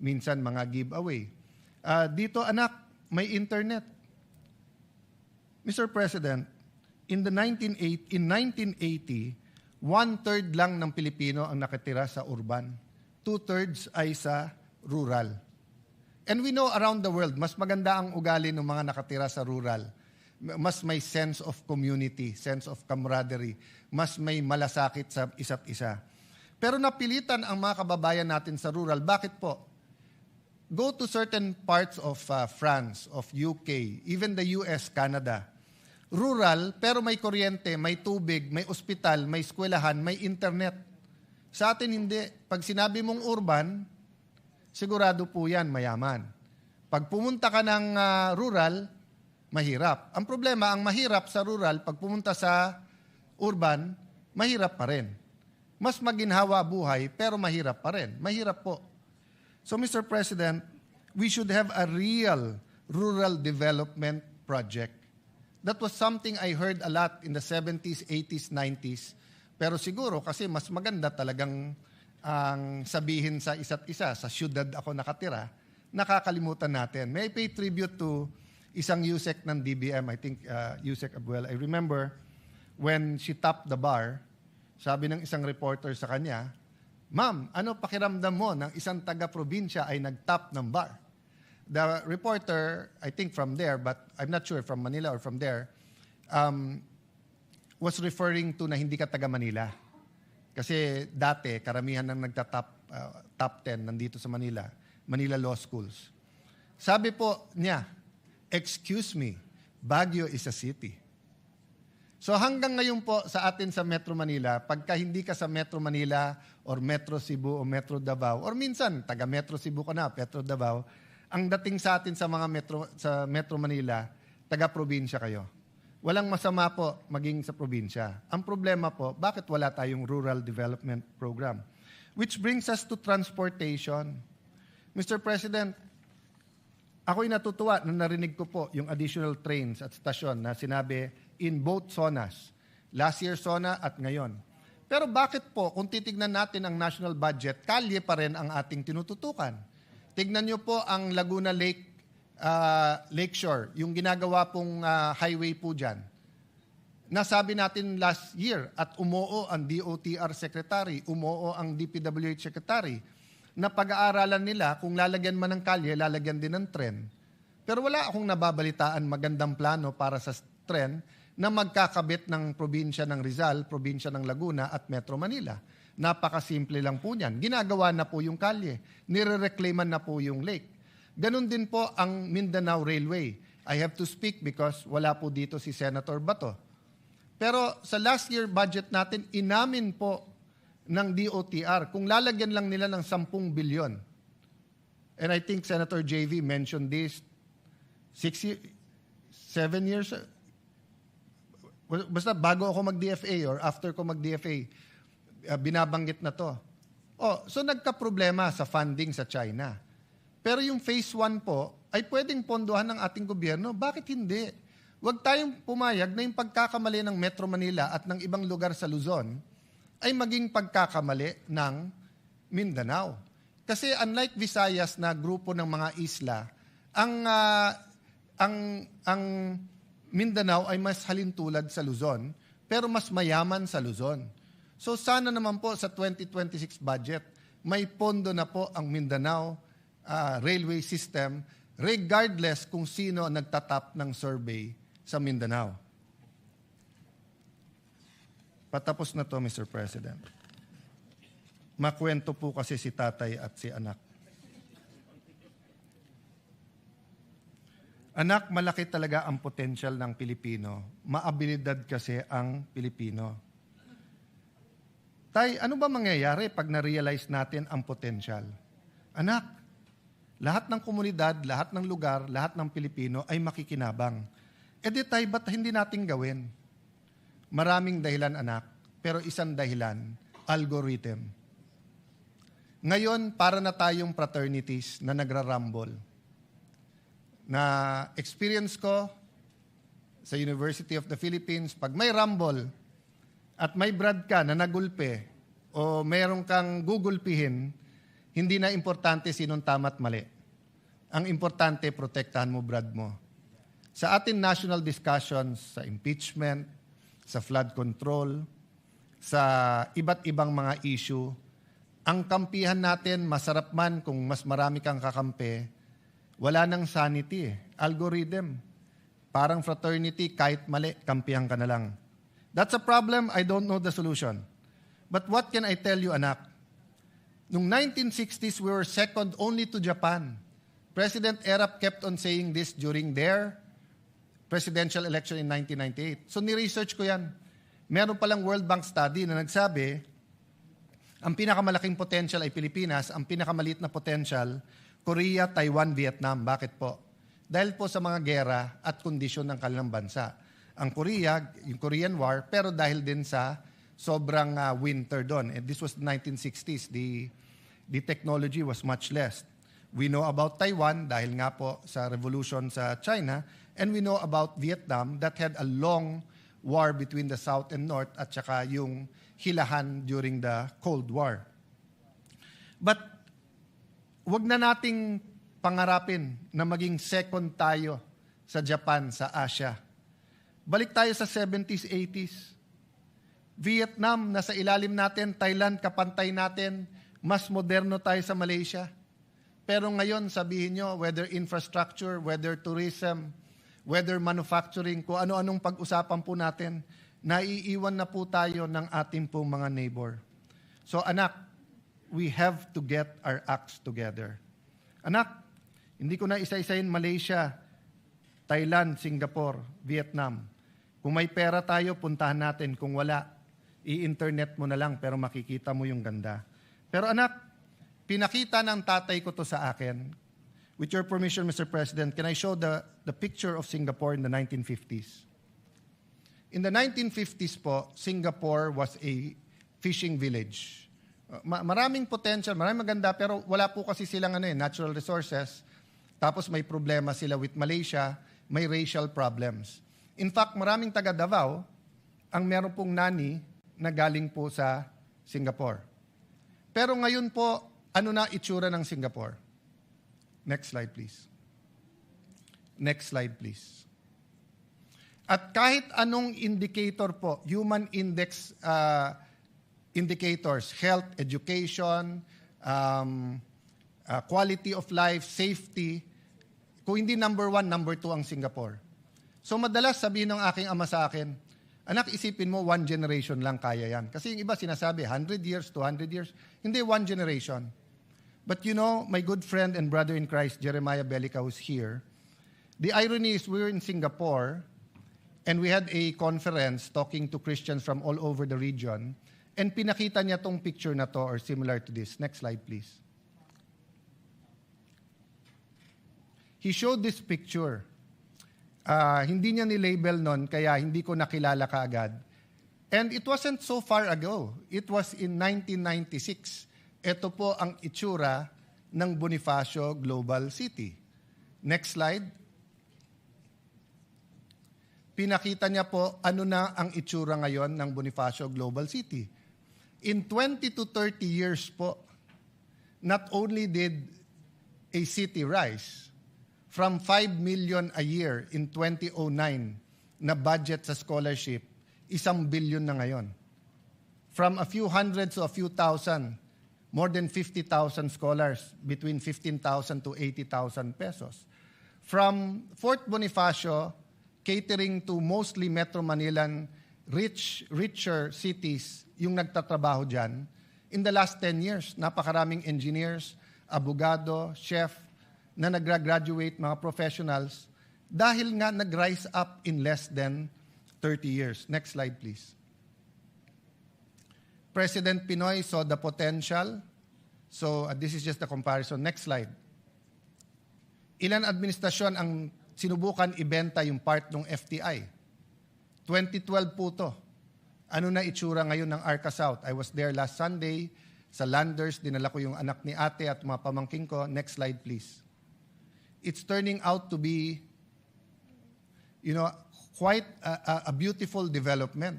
minsan mga giveaway. Dito anak, may internet. Mr. President, in 1980, 1/3 lang ng Pilipino ang nakatira sa urban. 2/3 ay sa rural. And we know around the world, mas maganda ang ugali ng mga nakatira sa rural. Mas may sense of community, sense of camaraderie. Mas may malasakit sa isa't isa. Pero napilitan ang mga kababayan natin sa rural. Bakit po? Go to certain parts of France, of UK, even the US, Canada. Rural, pero may kuryente, may tubig, may ospital, may eskwelahan, may internet. Sa atin hindi. Pag sinabi mong urban, sigurado po yan, mayaman. Pag pumunta ka ng rural, mahirap. Ang problema, ang mahirap sa rural, pag pumunta sa urban, mahirap pa rin. Mas maginhawa buhay, pero mahirap pa rin. Mahirap po. So, Mr. President, we should have a real rural development project. That was something I heard a lot in the 70s, 80s, 90s. Pero siguro, kasi mas maganda talagang ang sabihin sa isa't isa, sa syudad ako nakatira, nakakalimutan natin. May I pay tribute to isang USEC ng DBM, I think USEC Abuel. I remember when she topped the bar, sabi ng isang reporter sa kanya, "Ma'am, ano pakiramdam mo ng isang taga-probinsya ay nag-top ng bar?" The reporter, I think from there, but I'm not sure from Manila or from there, was referring to na hindi ka taga-Manila. Kasi dati, karamihan ng top 10 nandito sa Manila, Manila Law Schools. Sabi po niya, "Excuse me, Baguio is a city." So hanggang ngayon po sa atin sa Metro Manila, pagka hindi ka sa Metro Manila or Metro Cebu o Metro Davao, or minsan taga Metro Cebu ka na, Metro Davao, ang dating sa atin sa mga Metro Manila, taga probinsya kayo. Walang masama po maging sa probinsya. Ang problema po, bakit wala tayong rural development program? Which brings us to transportation. Mr. President, ako'y natutuwa na narinig ko po yung additional trains at stasyon na sinabi in both zonas. Last year zona at ngayon. Pero bakit po, kung titignan natin ang national budget, kalye pa rin ang ating tinututukan. Tignan nyo po ang Laguna Lakeshore, yung ginagawa pong highway po dyan. Nasabi natin last year at umuo ang DOTR Secretary, umuo ang DPWH Secretary, na pag-aaralan nila kung lalagyan man ng kalye, lalagyan din ng tren. Pero wala akong nababalitaan magandang plano para sa tren na magkakabit ng probinsya ng Rizal, probinsya ng Laguna at Metro Manila. Napakasimple lang po niyan. Ginagawa na po yung kalye. Nire-reclaiman na po yung lake. Ganon din po ang Mindanao Railway. I have to speak because wala po dito si Senator Bato. Pero sa last year budget natin, inamin po ng DOTR kung lalagyan lang nila ng 10 bilyon. And I think Senator JV mentioned this 7 years, basta bago ako mag-DFA or after ko mag-DFA, binabanggit na to. So nagka-problema sa funding sa China. Pero yung phase 1 po ay pwedeng pondohan ng ating gobyerno. Bakit hindi? Huwag tayong pumayag na yung pagkakamali ng Metro Manila at ng ibang lugar sa Luzon ay maging pagkakamali ng Mindanao. Kasi unlike Visayas na grupo ng mga isla, ang Mindanao ay mas halintulad sa Luzon, pero mas mayaman sa Luzon. So sana naman po sa 2026 budget, may pondo na po ang Mindanao railway system regardless kung sino ang nagtatap ng survey sa Mindanao. Patapos na to, Mr. President. Makwento po kasi si tatay at si anak. Anak, malaki talaga ang potential ng Pilipino. Maabilidad kasi ang Pilipino. Tay, ano ba mangyayari pag na-realize natin ang potential? Anak, lahat ng komunidad, lahat ng lugar, lahat ng Pilipino ay makikinabang. E di tay, ba't hindi natin gawin? Maraming dahilan, anak, pero isang dahilan, algorithm. Ngayon, para na tayong fraternities na nagrarumble. Na experience ko sa University of the Philippines, pag may rumble at may brad ka na nagulpe o mayroon kang gugulpihin, hindi na importante sinong tama at mali. Ang importante, protektahan mo brad mo. Sa ating national discussions, sa impeachment, sa flood control, sa iba't ibang mga issue, ang kampihan natin, masarap man kung mas marami kang kakampi, wala nang sanity eh. Algorithm. Parang fraternity, kahit mali, kampihan ka na lang. That's a problem, I don't know the solution. But what can I tell you, anak? Noong 1960s, we were second only to Japan. President Erap kept on saying this during their presidential election in 1998. So ni-research ko yan. Meron palang World Bank study na nagsabi, ang pinakamalaking potential ay Pilipinas, ang pinakamaliit na potential, Korea, Taiwan, Vietnam. Bakit po? Dahil po sa mga gera at kondisyon ng kanilang bansa. Ang Korea, yung Korean War, pero dahil din sa sobrang winter doon. And this was the 1960s. The technology was much less. We know about Taiwan dahil nga po sa revolution sa China. And we know about Vietnam that had a long war between the South and North at saka yung hilahan during the Cold War. But wag na nating pangarapin na maging second tayo sa Japan, sa Asia. Balik tayo sa 70s, 80s. Vietnam, nasa ilalim natin. Thailand, kapantay natin. Mas moderno tayo sa Malaysia. Pero ngayon, sabihin nyo, whether infrastructure, whether tourism, whether manufacturing, kung ano-anong pag-usapan po natin, naiiwan na po tayo ng ating pong mga neighbor. So anak, we have to get our acts together. Anak, hindi ko na isa-isahin Malaysia, Thailand, Singapore, Vietnam. Kung may pera tayo, puntahan natin. Kung wala, i-internet mo na lang pero makikita mo yung ganda. Pero anak, pinakita ng tatay ko to sa akin. With your permission, Mr. President, can I show the picture of Singapore in the 1950s? In the 1950s po, Singapore was a fishing village. Maraming potential, maraming maganda, pero wala po kasi silang natural resources. Tapos may problema sila with Malaysia, may racial problems. In fact, maraming taga Davao ang meron pong nani na galing po sa Singapore. Pero ngayon po, ano na itsura ng Singapore? Next slide, please. Next slide, please. At kahit anong indicator po, human index indicators, health, education, quality of life, safety, kung hindi number 1, number 2 ang Singapore. So madalas sabihin ng aking ama sa akin, anak, isipin mo, 1 generation lang kaya yan. Kasi yung iba sinasabi, 100 years, 200 years. Hindi, 1 generation. But you know, my good friend and brother in Christ, Jeremiah Bellica, who's here, the irony is we're in Singapore, and we had a conference talking to Christians from all over the region, and pinakita niya tong picture na to, or similar to this. Next slide, please. He showed this picture. Hindi niya ni-label nun, kaya hindi ko nakilala kaagad. And it wasn't so far ago. It was in 1996. Ito po ang itsura ng Bonifacio Global City. Next slide. Pinakita niya po ano na ang itsura ngayon ng Bonifacio Global City. In 20 to 30 years po, not only did a city rise from 5 million a year in 2009 na budget sa scholarship, 1 billion na ngayon. From a few hundreds to a few thousand, more than 50,000 scholars, between 15,000 to 80,000 pesos. From Fort Bonifacio, catering to mostly Metro Manilan, richer cities, yung nagtatrabaho dyan, in the last 10 years, napakaraming engineers, abogado, chef, na nag-graduate, mga professionals, dahil nga nag-rise up in less than 30 years. Next slide, please. President Pinoy saw the potential. So, this is just a comparison. Next slide. Ilan administrasyon ang sinubukan ibenta yung part ng FTI? 2012 po to. Ano na itsura ngayon ng Arca South? I was there last Sunday sa Landers. Dinala ko yung anak ni ate at mga pamangking ko. Next slide, please. It's turning out to be, quite a beautiful development.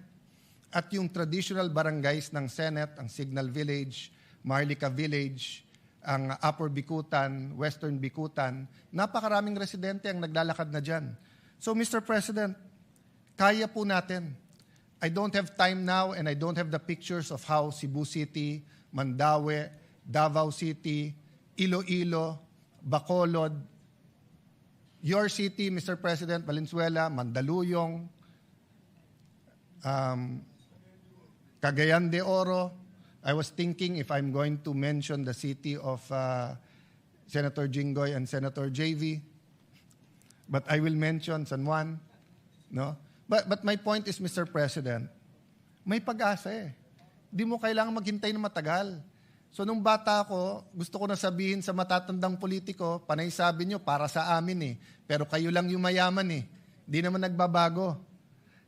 At yung traditional barangays ng Senate, ang Signal Village, Marlica Village, ang Upper Bikutan, Western Bikutan, napakaraming residente ang naglalakad na dyan. So, Mr. President, kaya po natin. I don't have time now and I don't have the pictures of how Cebu City, Mandaue, Davao City, Iloilo, Bacolod, your city, Mr. President, Valenzuela, Mandaluyong, Cagayan de Oro. I was thinking if I'm going to mention the city of Senator Jinggoy and Senator JV, but I will mention San Juan. No? But my point is, Mr. President, may pag-asa eh. Di mo kailangan maghintay na matagal. So nung bata ako, gusto ko na sabihin sa matatandang politiko, panay sabi nyo, para sa amin eh. Pero kayo lang yung mayaman eh. Di naman nagbabago.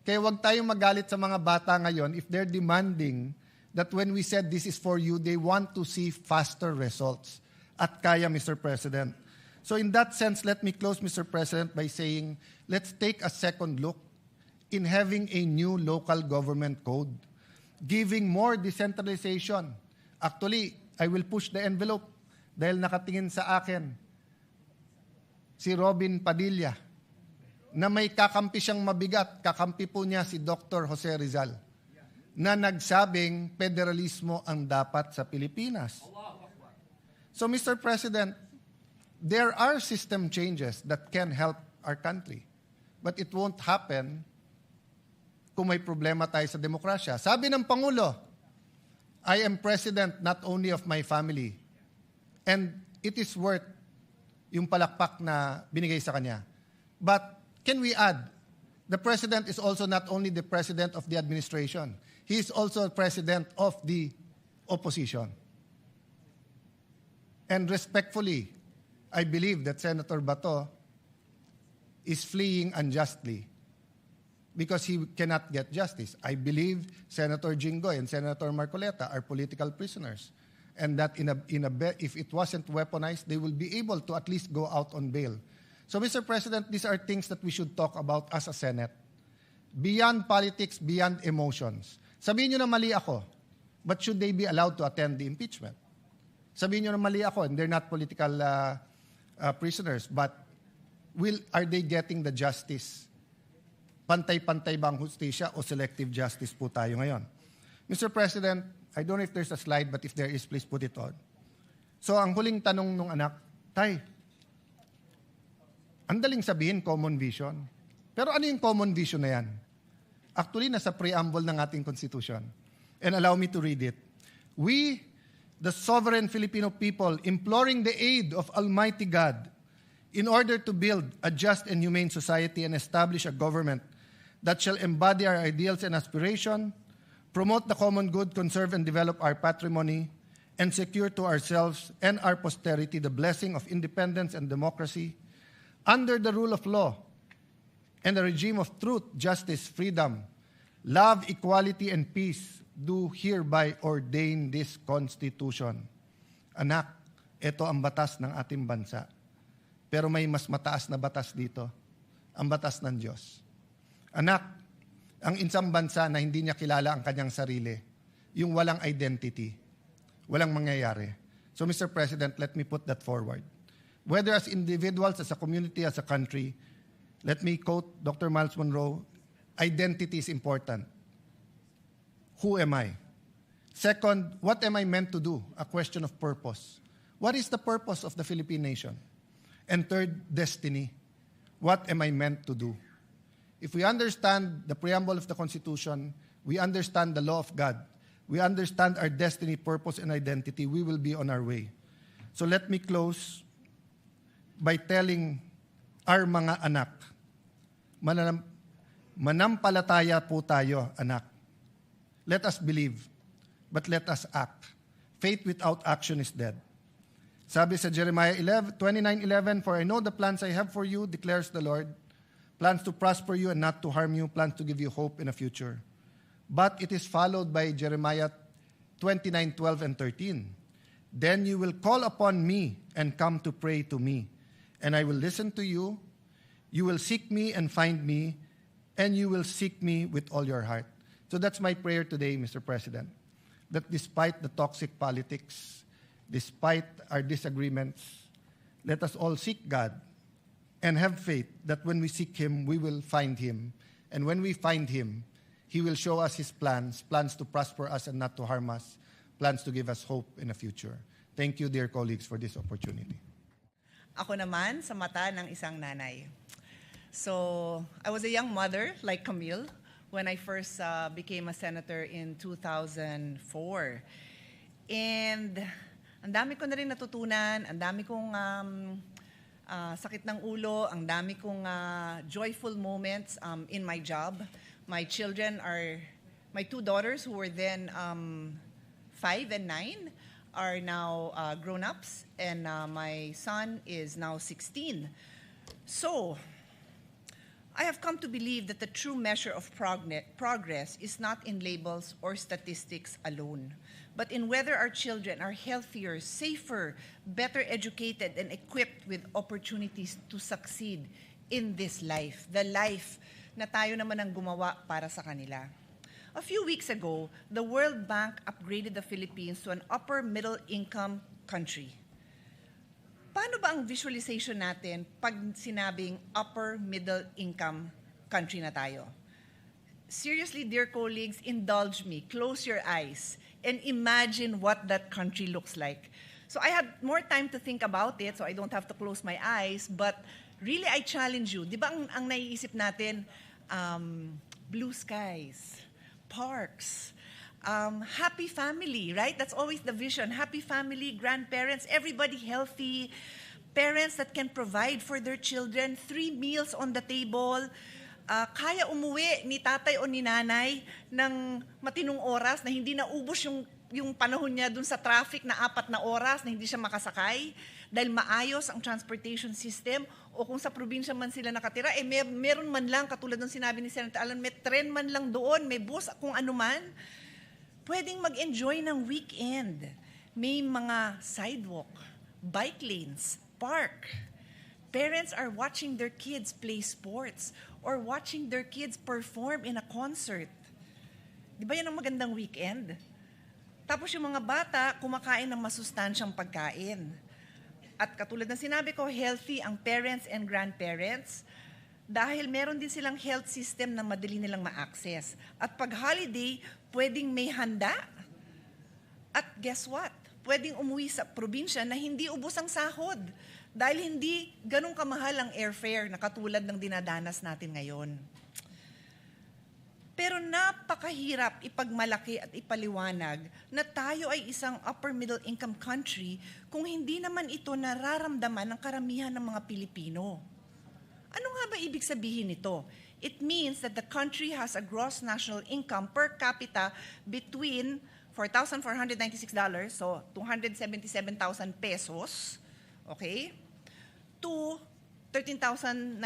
Kaya wag tayong magalit sa mga bata ngayon if they're demanding that when we said this is for you, they want to see faster results. At kaya, Mr. President. So in that sense, let me close, Mr. President, by saying, let's take a second look in having a new local government code, giving more decentralization. Actually, I will push the envelope dahil nakatingin sa akin si Robin Padilla na may kakampi siyang mabigat. Kakampi po niya si Dr. Jose Rizal na nagsabing federalismo ang dapat sa Pilipinas. So, Mr. President, there are system changes that can help our country. But it won't happen kung may problema tayo sa demokrasya. Sabi ng Pangulo, I am president not only of my family. And it is worth yung palakpak na binigay sa kanya. But can we add, the President is also not only the President of the administration, he is also the President of the opposition. And respectfully, I believe that Senator Bato is fleeing unjustly because he cannot get justice. I believe Senator Jinggoy and Senator Marcoleta are political prisoners, and that if it wasn't weaponized, they will be able to at least go out on bail. So, Mr. President, these are things that we should talk about as a Senate. Beyond politics, beyond emotions. Sabihin nyo na mali ako, but should they be allowed to attend the impeachment? Sabihin nyo na mali ako, and they're not political prisoners, but are they getting the justice? Pantay-pantay ba ang hustisya o selective justice po tayo ngayon? Mr. President, I don't know if there's a slide, but if there is, please put it on. So, ang huling tanong nung anak, Tay, ang daling sabihin, common vision. Pero ano yung common vision na yan? Actually, nasa preamble ng ating Constitution. And allow me to read it. We, the sovereign Filipino people, imploring the aid of Almighty God in order to build a just and humane society and establish a government that shall embody our ideals and aspiration, promote the common good, conserve and develop our patrimony, and secure to ourselves and our posterity the blessing of independence and democracy, under the rule of law and a regime of truth, justice, freedom, love, equality, and peace, do hereby ordain this Constitution. Anak, ito ang batas ng ating bansa. Pero may mas mataas na batas dito, ang batas ng Diyos. Anak, ang isang bansa na hindi niya kilala ang kanyang sarili, yung walang identity, walang mangyayari. So, Mr. President, let me put that forward. Whether as individuals, as a community, as a country, let me quote Dr. Miles Monroe, identity is important. Who am I? Second, what am I meant to do? A question of purpose. What is the purpose of the Philippine nation? And third, destiny. What am I meant to do? If we understand the preamble of the Constitution, we understand the law of God, we understand our destiny, purpose, and identity, we will be on our way. So let me close by telling our mga anak, manampalataya po tayo, anak. Let us believe, but let us act. Faith without action is dead. Sabi sa Jeremiah 29:11, for I know the plans I have for you, declares the Lord, plans to prosper you and not to harm you, plans to give you hope in a future. But it is followed by Jeremiah 29:12 and 13. Then you will call upon me and come to pray to me, and I will listen to you. You will seek me and find me, and you will seek me with all your heart. So that's my prayer today, Mr. President, that despite the toxic politics, despite our disagreements, let us all seek God and have faith that when we seek Him, we will find Him. And when we find Him, He will show us His plans to prosper us and not to harm us, plans to give us hope in the future. Thank you, dear colleagues, for this opportunity. Ako naman, sa mata ng isang nanay. So, I was a young mother, like Camille, when I first became a senator in 2004. And ang dami ko na rin natutunan, ang dami kong sakit ng ulo, ang dami kong joyful moments in my job. My children are, my two daughters who were then 5 and 9 are now grown-ups, and my son is now 16. So, I have come to believe that the true measure of progress is not in labels or statistics alone, but in whether our children are healthier, safer, better educated, and equipped with opportunities to succeed in this life, the life na tayo naman ang gumawa para sa kanila. A few weeks ago, the World Bank upgraded the Philippines to an upper middle income country. Paano ba ang visualization natin pag sinabing upper middle income country na tayo? Seriously, dear colleagues, indulge me, close your eyes, and imagine what that country looks like. So I had more time to think about it, so I don't have to close my eyes, but really I challenge you. Di ba ang naiisip natin, blue skies, parks, happy family, right? That's always the vision. Happy family, grandparents, everybody healthy, parents that can provide for their children, 3 meals on the table, kaya umuwi ni tatay o ni nanay ng matinong oras na hindi naubos yung panahon niya dun sa traffic na 4 na oras na hindi siya makasakay dahil maayos ang transportation system, o kung sa probinsya man sila nakatira, meron man lang, katulad ng sinabi ni Senator Alan, may tren man lang doon, may bus, kung ano man, pwedeng mag-enjoy ng weekend. May mga sidewalk, bike lanes, park. Parents are watching their kids play sports or watching their kids perform in a concert. Di ba yan ang magandang weekend? Tapos yung mga bata, kumakain ng masustansyang pagkain. At katulad ng sinabi ko, healthy ang parents and grandparents dahil meron din silang health system na madali nilang ma-access. At pag holiday, pwedeng may handa. At guess what? Pwedeng umuwi sa probinsya na hindi ubos ang sahod dahil hindi ganun kamahal ang airfare na katulad ng dinadanas natin ngayon. Pero napakahirap ipagmalaki at ipaliwanag na tayo ay isang upper middle income country kung hindi naman ito nararamdaman ng karamihan ng mga Pilipino. Ano nga ba ibig sabihin nito? It means that the country has a gross national income per capita between $4,496, so 277,000 pesos, okay, to $13,900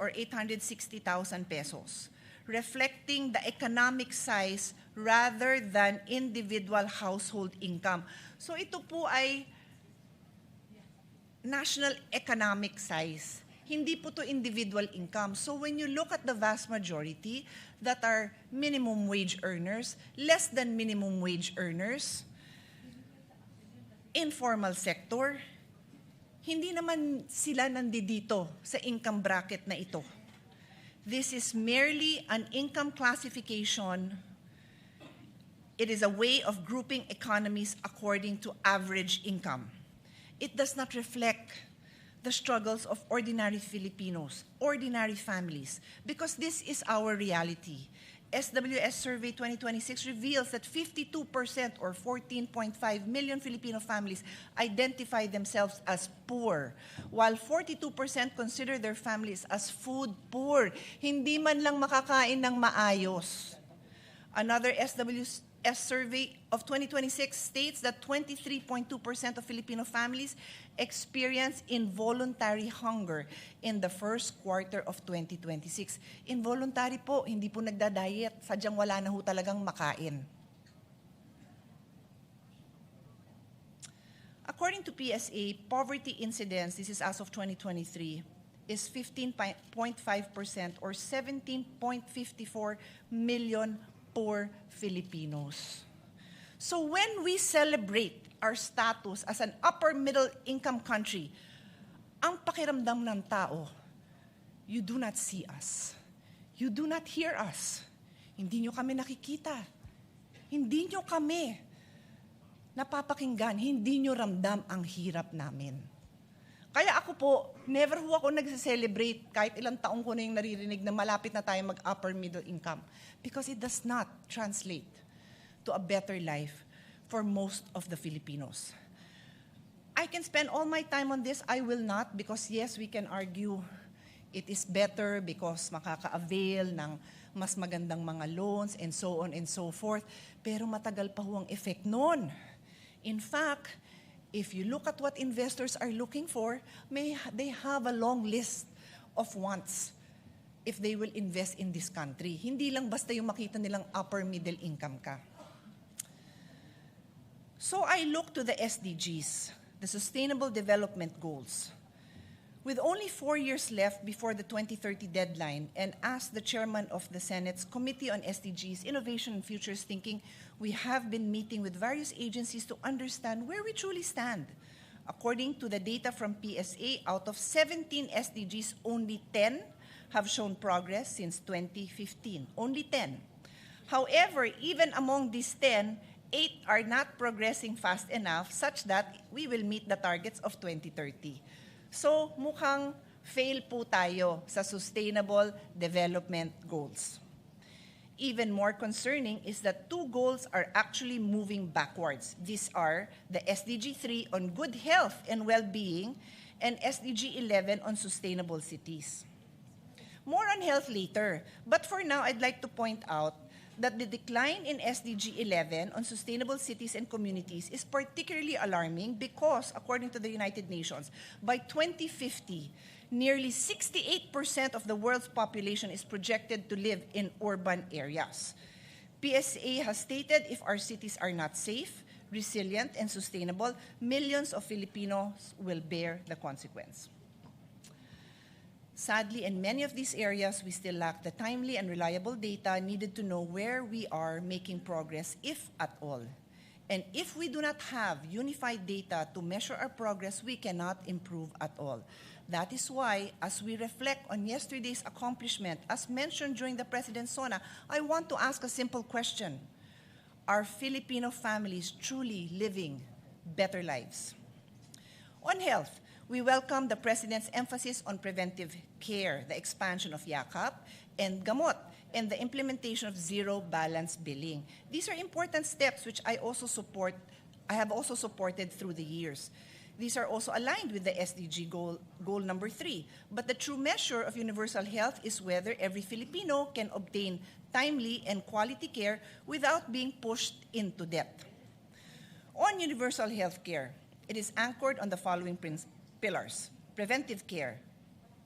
or 860,000 pesos. Reflecting the economic size rather than individual household income. So ito po ay national economic size. Hindi po to individual income. So when you look at the vast majority that are minimum wage earners, less than minimum wage earners, informal sector, hindi naman sila nandito sa income bracket na ito. This is merely an income classification. It is a way of grouping economies according to average income. It does not reflect the struggles of ordinary Filipinos, ordinary families, because this is our reality. SWS Survey 2026 reveals that 52% or 14.5 million Filipino families identify themselves as poor, while 42% consider their families as food poor. Hindi man lang makakain ng maayos. Another SWS survey of 2026 states that 23.2% of Filipino families experience involuntary hunger in the first quarter of 2026. Involuntary po, hindi po nagda-diet, sadyang wala na ho talagang makain. According to PSA, poverty incidence, this is as of 2023, is 15.5% or 17.54 million poor Filipinos. So when we celebrate our status as an upper middle income country, ang pakiramdam ng tao, you do not see us. You do not hear us. Hindi nyo kami nakikita. Hindi nyo kami napapakinggan. Hindi nyo ramdam ang hirap namin. Kaya ako po, never ho ako nag-celebrate kahit ilang taong ko na yung naririnig na malapit na tayo mag-upper middle income. Because it does not translate to a better life for most of the Filipinos. I can spend all my time on this. I will not because yes, we can argue it is better because makaka-avail ng mas magandang mga loans and so on and so forth. Pero matagal pa ho ang effect nun. In fact, if you look at what investors are looking for, they have a long list of wants if they will invest in this country. Hindi lang basta yung makita nilang upper middle income ka. So I look to the SDGs, the Sustainable Development Goals. With only 4 years left before the 2030 deadline, and as the chairman of the Senate's Committee on SDGs, Innovation and Futures Thinking, we have been meeting with various agencies to understand where we truly stand. According to the data from PSA, out of 17 SDGs, only 10 have shown progress since 2015. Only 10. However, even among these 10, 8 are not progressing fast enough such that we will meet the targets of 2030. So, mukhang fail po tayo sa Sustainable Development Goals. Even more concerning is that 2 goals are actually moving backwards. These are the SDG 3 on good health and well-being and SDG 11 on sustainable cities. More on health later, but for now, I'd like to point out that the decline in SDG 11 on sustainable cities and communities is particularly alarming because, according to the United Nations, by 2050, nearly 68% of the world's population is projected to live in urban areas. PSA has stated if our cities are not safe, resilient, and sustainable, millions of Filipinos will bear the consequence. Sadly, in many of these areas, we still lack the timely and reliable data needed to know where we are making progress, if at all. And if we do not have unified data to measure our progress, we cannot improve at all. That is why, as we reflect on yesterday's accomplishment, as mentioned during the President's SONA, I want to ask a simple question. Are Filipino families truly living better lives? On health, we welcome the President's emphasis on preventive care, the expansion of YAKAP, and Gamot, and the implementation of zero-balance billing. These are important steps which I have also supported through the years. These are also aligned with the SDG goal number 3. But the true measure of universal health is whether every Filipino can obtain timely and quality care without being pushed into debt. On universal health care, it is anchored on the following pillars: preventive care,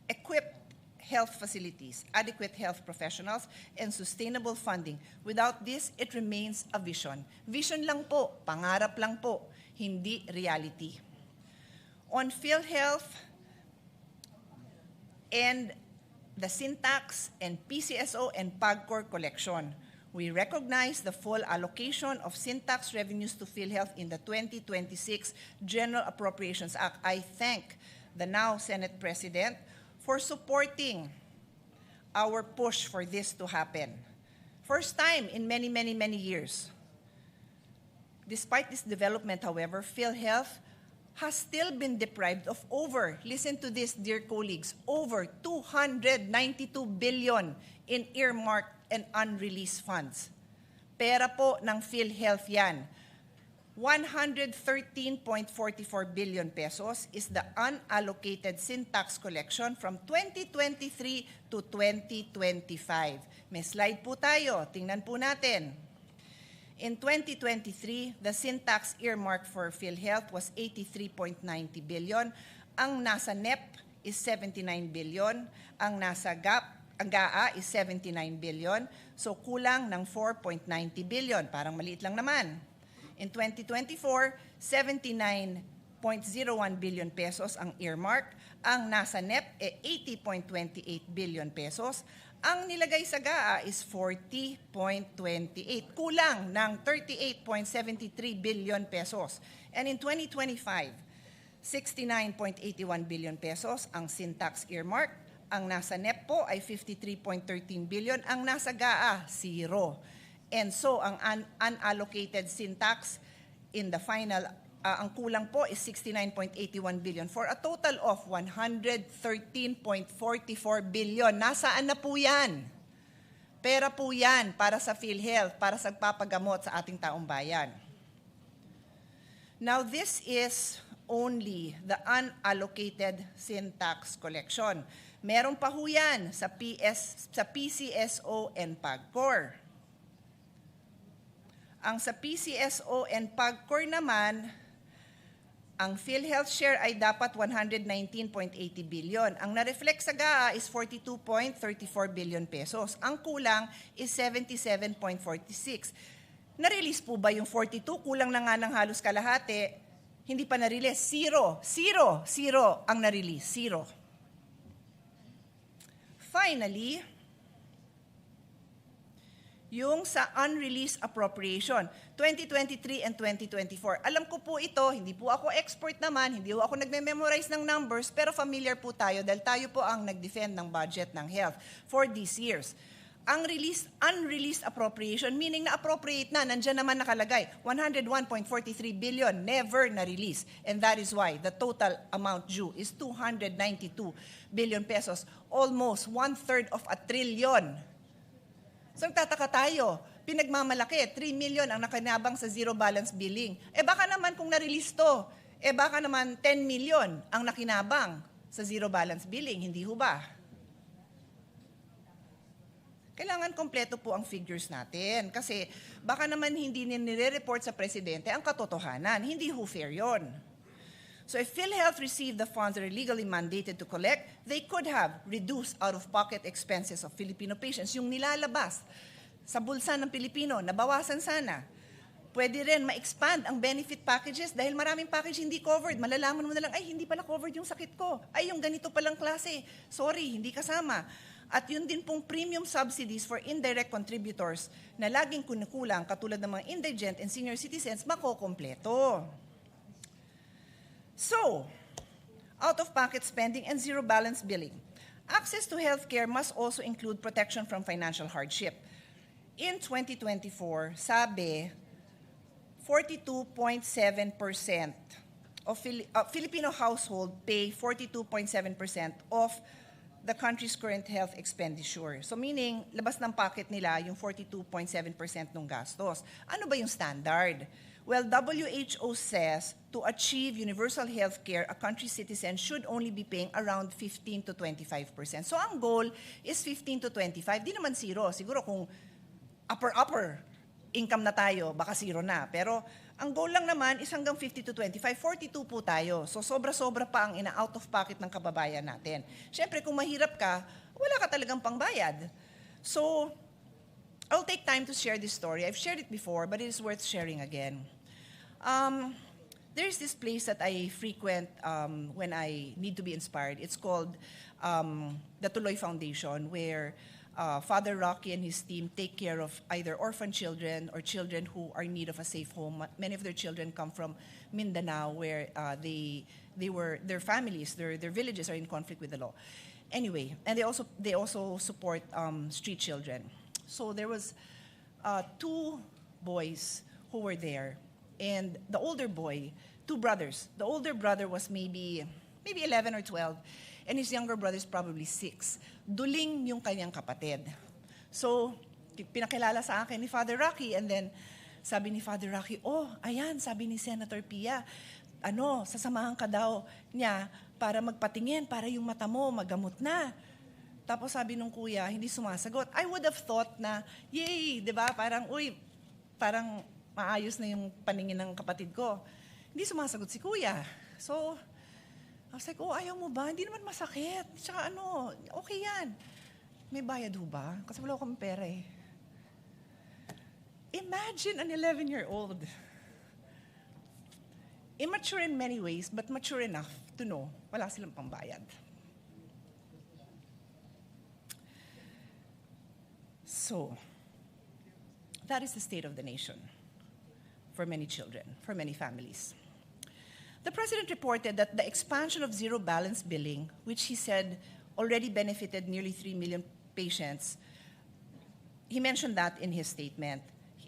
equipped health facilities, adequate health professionals, and sustainable funding. Without this, it remains a vision. Vision lang po, pangarap lang po, hindi reality. On PhilHealth and the Syntax and PCSO and PAGCOR collection, we recognize the full allocation of Syntax revenues to PhilHealth in the 2026 General Appropriations Act. I thank the now Senate President for supporting our push for this to happen. First time in many, many, many years. Despite this development, however, PhilHealth has still been deprived of over, listen to this, dear colleagues, over 292 billion in earmarked and unreleased funds. Pera po ng PhilHealth yan. 113.44 billion pesos is the unallocated Syntax collection from 2023 to 2025. May slide po tayo. Tingnan po natin. In 2023, the Syntax earmark for PhilHealth was 83.90 billion. Ang nasa NEP is 79 billion. Ang nasa GAA is 79 billion. So kulang ng 4.90 billion. Parang maliit lang naman. In 2024, 79.01 billion pesos ang earmark. Ang nasa NEP ay 80.28 billion pesos. Ang nilagay sa GAA is 40.28. Kulang ng 38.73 billion pesos. And in 2025, 69.81 billion pesos ang Syntax earmark. Ang nasa NEP po ay 53.13 billion. Ang nasa GAA, 0. And so, ang unallocated Syntax in the final, ang kulang po is 69.81 billion for a total of 113.44 billion. Nasaan na po yan? Pera po yan para sa PhilHealth, para sa papagamot sa ating taong bayan. Now, this is only the unallocated Syntax collection. Meron pa ho yan sa PCSO and PAGCOR. Ang sa PCSO and PAGCOR naman, ang PhilHealth share ay dapat 119.80 billion. Ang na-reflect sa GAA is 42.34 billion pesos. Ang kulang is 77.46. Na-release po ba yung 42? Kulang na nga ng halos kalahati. Hindi pa na-release. Zero ang na-release. Zero. Finally, yung sa unreleased appropriation, 2023 and 2024. Alam ko po ito, hindi po ako expert naman, hindi po ako nagme-memorize ng numbers, pero familiar po tayo dahil tayo po ang nag-defend ng budget ng health for these years. Ang unreleased appropriation, meaning na-appropriate na, nandyan naman nakalagay, 101.43 billion, never na-release. And that is why the total amount due is 292 billion pesos, almost 1/3 of a trillion. So tataka tayo, pinagmamalaki, 3 million ang nakinabang sa zero balance billing. Baka naman kung na-release to, baka naman 10 million ang nakinabang sa zero balance billing, hindi ho ba? Kailangan kompleto po ang figures natin. Kasi baka naman hindi nire-report sa presidente ang katotohanan. Hindi ho fair yun. So if PhilHealth received the funds that are legally mandated to collect, they could have reduced out-of-pocket expenses of Filipino patients. Yung nilalabas sa bulsa ng Pilipino, nabawasan sana. Pwede rin ma-expand ang benefit packages dahil maraming package hindi covered. Malalaman mo na lang, ay, hindi pala covered yung sakit ko. Ay, yung ganito palang klase. Sorry, hindi kasama. At yun din pong premium subsidies for indirect contributors na laging kunukulang katulad ng mga indigent and senior citizens, makokompleto. So, out-of-pocket spending and zero-balance billing. Access to healthcare must also include protection from financial hardship. In 2024, sabi, 42.7% of Filipino household pay 42.7% of the country's current health expenditure. So meaning, labas ng pocket nila yung 42.7% ng gastos. Ano ba yung standard? Well, WHO says to achieve universal health care, a country's citizens should only be paying around 15 to 25%. So ang goal is 15 to 25. Di naman zero. Siguro kung upper income na tayo, baka zero na. Pero ang goal lang naman is hanggang 50 to 25, 42 po tayo. So sobra-sobra pa ang ina-out of pocket ng kababayan natin. Siyempre, kung mahirap ka, wala ka talagang pangbayad. So, I'll take time to share this story. I've shared it before, but it is worth sharing again. There's this place that I frequent when I need to be inspired. It's called the Tuloy Foundation, where Father Rocky and his team take care of either orphan children or children who are in need of a safe home. Many of their children come from Mindanao, where their families, their villages are in conflict with the law. Anyway, and they also support street children. So there was 2 boys who were there, and the older boy, 2 brothers. The older brother was maybe 11 or 12. And his younger brother is probably 6. Duling yung kanyang kapatid. So, pinakilala sa akin ni Father Rocky, and then sabi ni Father Rocky, oh, ayan, sabi ni Senator Pia, sasamahan ka daw niya para magpatingin, para yung mata mo magamot na. Tapos sabi nung kuya, hindi sumasagot. I would have thought na, yay, di ba? Parang maayos na yung paningin ng kapatid ko. Hindi sumasagot si kuya. So, I was like, oh, ayaw mo ba? Hindi naman masakit. Tsaka okay yan. May bayad ho ba? Kasi wala akong pera eh. Imagine an 11-year-old. Immature in many ways, but mature enough to know wala silang pambayad. So, that is the state of the nation for many children, for many families. The President reported that the expansion of zero-balance billing, which he said already benefited nearly 3 million patients, he mentioned that in his statement.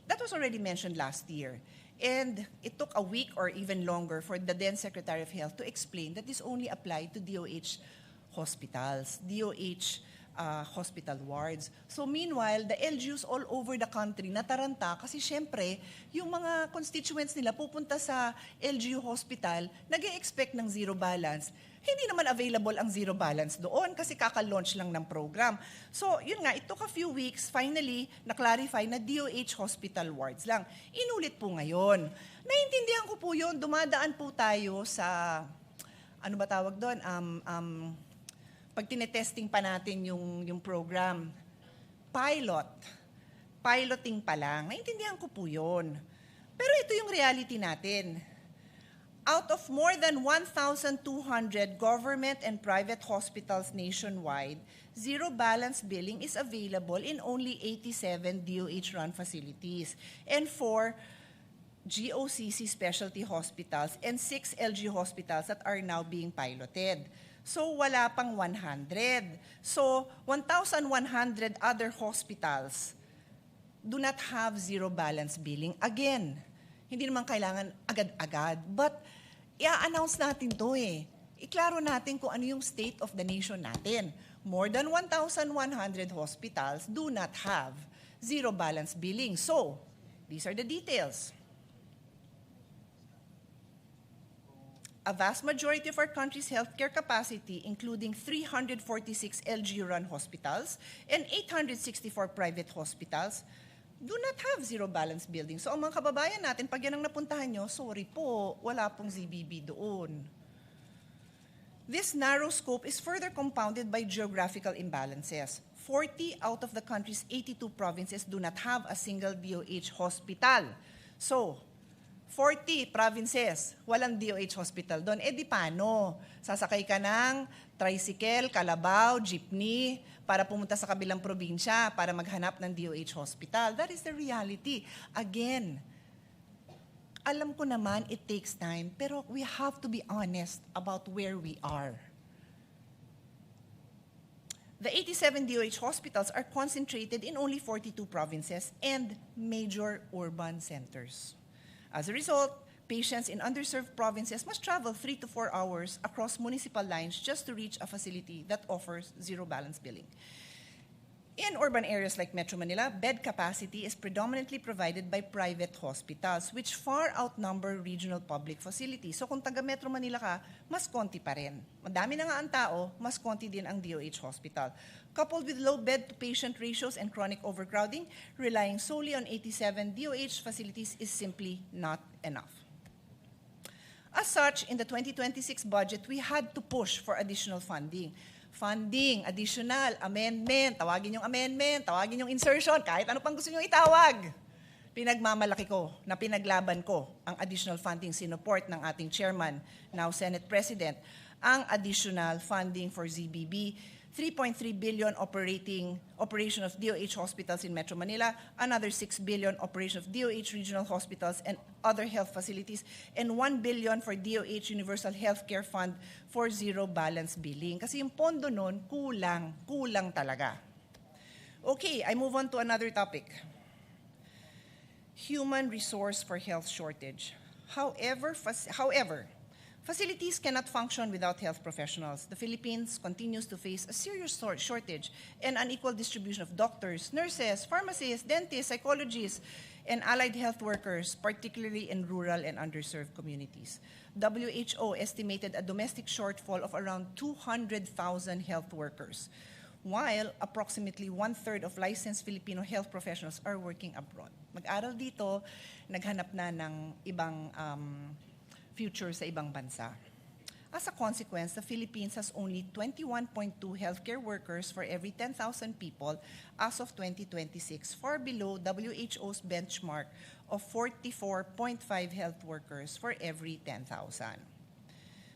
That was already mentioned last year. And it took a week or even longer for the then Secretary of Health to explain that this only applied to DOH hospitals, DOH hospital wards. So meanwhile, the LGUs all over the country nataranta kasi syempre, yung mga constituents nila pupunta sa LGU hospital, nag-e-expect ng zero balance. Hindi naman available ang zero balance doon kasi kaka-launch lang ng program. So yun nga, it took a few weeks, finally, na-clarify na DOH hospital wards lang. Inulit po ngayon. Naintindihan ko po yun, dumadaan po tayo sa, ano ba tawag doon, pag tinetesting pa natin yung program, piloting pa lang, naintindihan ko po yun. Pero ito yung reality natin. Out of more than 1,200 government and private hospitals nationwide, zero balance billing is available in only 87 DOH-run facilities and 4 GOCC specialty hospitals and 6 LG hospitals that are now being piloted. So wala pang 100. So 1,100 other hospitals do not have zero balance billing. Again, hindi naman kailangan agad-agad, but i-announce natin to eh. Iklaro natin kung ano yung state of the nation natin. More than 1,100 hospitals do not have zero balance billing. So, these are the details. a vast majority of our country's healthcare capacity, including 346 LG-run hospitals and 864 private hospitals, do not have zero balance building. So ang mga kababayan natin, pag yan ang napuntahan nyo, sorry po, wala pong ZBB doon. This narrow scope is further compounded by geographical imbalances. 40 out of the country's 82 provinces do not have a single DOH hospital. So, 40 provinces, walang DOH hospital doon. Eh di paano? Sasakay ka ng tricycle, kalabaw, jeepney, para pumunta sa kabilang probinsya para maghanap ng DOH hospital. That is the reality. Again, alam ko naman it takes time, pero we have to be honest about where we are. The 87 DOH hospitals are concentrated in only 42 provinces and major urban centers. As a result, patients in underserved provinces must travel 3 to 4 hours across municipal lines just to reach a facility that offers zero balance billing. In urban areas like Metro Manila, bed capacity is predominantly provided by private hospitals, which far outnumber regional public facilities. So kung taga Metro Manila ka, mas konti pa rin. Madami na nga ang tao, mas konti din ang DOH hospital. Coupled with low bed-to-patient ratios and chronic overcrowding, relying solely on 87 DOH facilities is simply not enough. As such, in the 2026 budget, we had to push for additional funding. Funding, additional, amendment, tawagin yung amendment, tawagin yung insertion, kahit ano pang gusto nyo itawag. Pinagmamalaki ko, na pinaglaban ko ang additional funding sinuport ng ating chairman, now Senate President, ang additional funding for ZBB, 3.3 billion operation of DOH hospitals in Metro Manila, another 6 billion operation of DOH regional hospitals and other health facilities, and 1 billion for DOH Universal Healthcare Fund for zero balance billing. Kasi yung pondo nun, kulang talaga. Okay, I move on to another topic. Human resource for health shortage. However, facilities cannot function without health professionals. The Philippines continues to face a serious shortage and unequal distribution of doctors, nurses, pharmacists, dentists, psychologists, and allied health workers, particularly in rural and underserved communities. WHO estimated a domestic shortfall of around 200,000 health workers, while approximately 1/3 of licensed Filipino health professionals are working abroad. Mag-aral dito, naghanap na ng ibang future sa ibang bansa. As a consequence, the Philippines has only 21.2 healthcare workers for every 10,000 people as of 2026, far below WHO's benchmark of 44.5 health workers for every 10,000.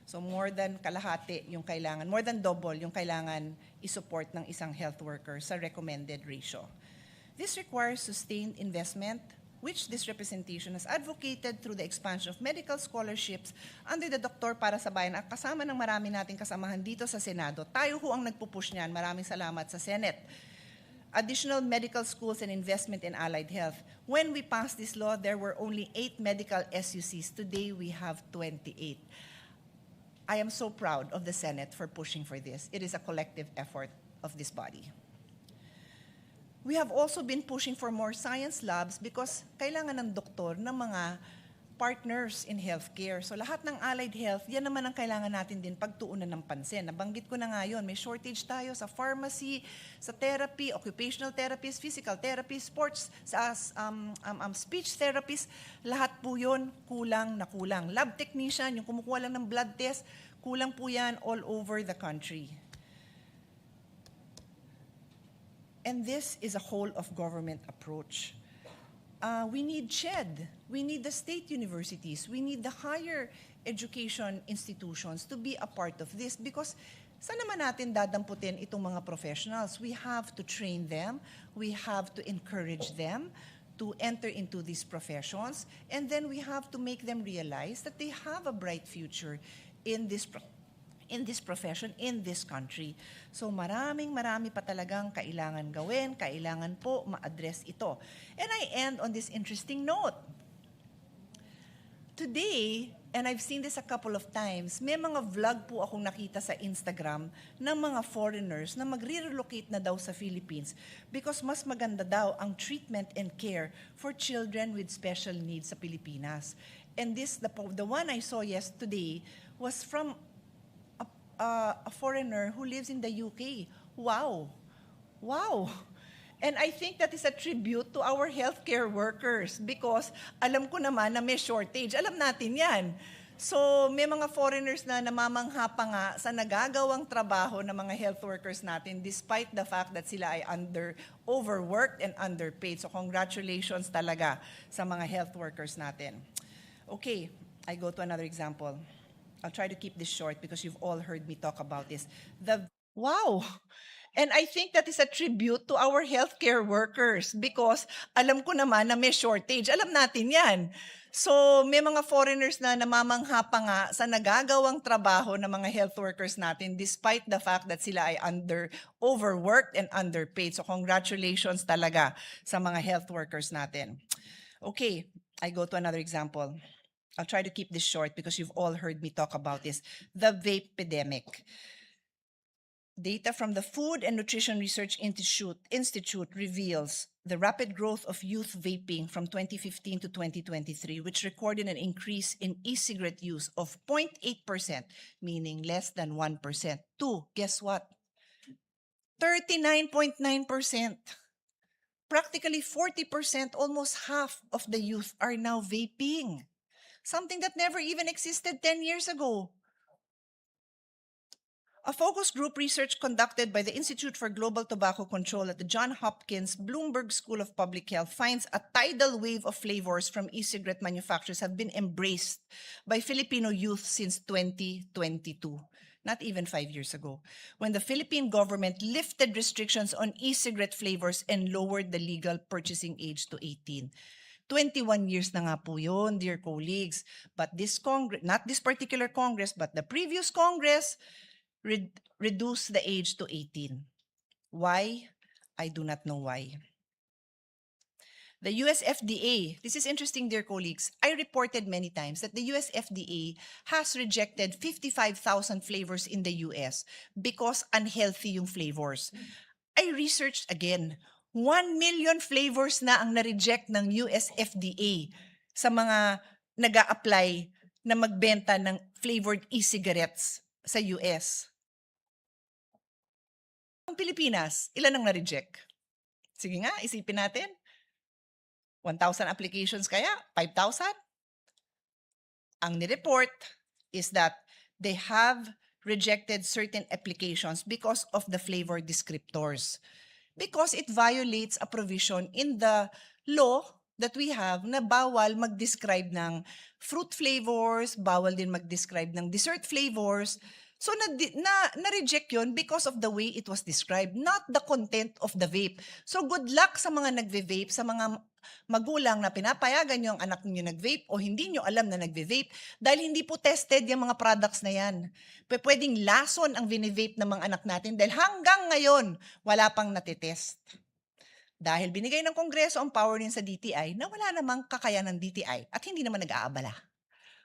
So more than kalahati yung kailangan, more than double yung kailangan isupport ng isang health worker sa recommended ratio. This requires sustained investment, which this representation has advocated through the expansion of medical scholarships under the Doktor para sa Bayan at kasama ng marami nating kasamahan dito sa Senado. Tayo ho ang nagpupush niyan. Maraming salamat sa Senate. Additional medical schools and investment in allied health. When we passed this law, there were only 8 medical SUCs. Today, we have 28. I am so proud of the Senate for pushing for this. It is a collective effort of this body. We have also been pushing for more science labs because kailangan ng doktor ng mga partners in healthcare. So lahat ng allied health, yan naman ang kailangan natin din pagtuunan ng pansin. Nabanggit ko na nga yun, may shortage tayo sa pharmacy, sa therapy, occupational therapists, physical therapists, sports, sa speech therapists. Lahat po yun, kulang na kulang. Lab technician, yung kumukuha lang ng blood test, kulang po yan all over the country. And this is a whole of government approach. We need SHED. We need the state universities. We need the higher education institutions to be a part of this because saan naman natin dadamputin itong mga professionals? We have to train them. We have to encourage them to enter into these professions. And then we have to make them realize that they have a bright future in this profession, in this country. So marami pa talagang kailangan gawin, kailangan po ma-address ito. And I end on this interesting note. Today, and I've seen this a couple of times, may mga vlog po akong nakita sa Instagram ng mga foreigners na magre-relocate na daw sa Philippines because mas maganda daw ang treatment and care for children with special needs sa Pilipinas. And this, the one I saw yesterday was from a foreigner who lives in the UK. Wow. Wow. And I think that is a tribute to our healthcare workers because alam ko naman na may shortage. Alam natin yan. So may mga foreigners na namamangha pa nga sa nagagawang trabaho ng mga health workers natin despite the fact that sila ay overworked and underpaid. So congratulations talaga sa mga health workers natin. Okay, I go to another example. I'll try to keep this short because you've all heard me talk about this. Wow! And I think that is a tribute to our healthcare workers because alam ko naman na may shortage. Alam natin yan. So may mga foreigners na namamangha pa nga sa nagagawang trabaho ng mga health workers natin despite the fact that sila ay overworked and underpaid. So congratulations talaga sa mga health workers natin. Okay, I go to another example. I'll try to keep this short because you've all heard me talk about this. The vape epidemic. Data from the Food and Nutrition Research Institute reveals the rapid growth of youth vaping from 2015 to 2023, which recorded an increase in e-cigarette use of 0.8%, meaning less than 1%, to, guess what? 39.9%. Practically 40%, almost half of the youth are now vaping. Something that never even existed 10 years ago. A focus group research conducted by the Institute for Global Tobacco Control at the Johns Hopkins Bloomberg School of Public Health finds a tidal wave of flavors from e-cigarette manufacturers have been embraced by Filipino youth since 2022, not even 5 years ago, when the Philippine government lifted restrictions on e-cigarette flavors and lowered the legal purchasing age to 18. 21 years na nga po yun, dear colleagues. But this Congress, not this particular Congress, but the previous Congress, reduce the age to 18. Why? I do not know why. The US FDA, this is interesting, dear colleagues. I reported many times that the US FDA has rejected 55,000 flavors in the US because unhealthy yung flavors. I researched again, 1 million flavors na ang na-reject ng US FDA sa mga nag-a-apply na magbenta ng flavored e-cigarettes sa US. Ang Pilipinas, ilan ang na-reject? Sige nga, isipin natin. 1,000 applications kaya? 5,000? Ang nireport is that they have rejected certain applications because of the flavor descriptors. Because it violates a provision in the law that we have na bawal mag-describe ng fruit flavors, bawal din mag-describe ng dessert flavors. So na-reject yun because of the way it was described, not the content of the vape. So good luck sa mga nagve-vape, sa mga magulang na pinapayagan nyo ang anak niyo nag-vape o hindi nyo alam na nagve-vape dahil hindi po tested yung mga products na yan. Pwedeng lason ang vini-vape ng mga anak natin dahil hanggang ngayon wala pang natitest. Dahil binigay ng Kongreso ang power niya sa DTI na wala namang kakayanan ng DTI at hindi naman nag-aabala.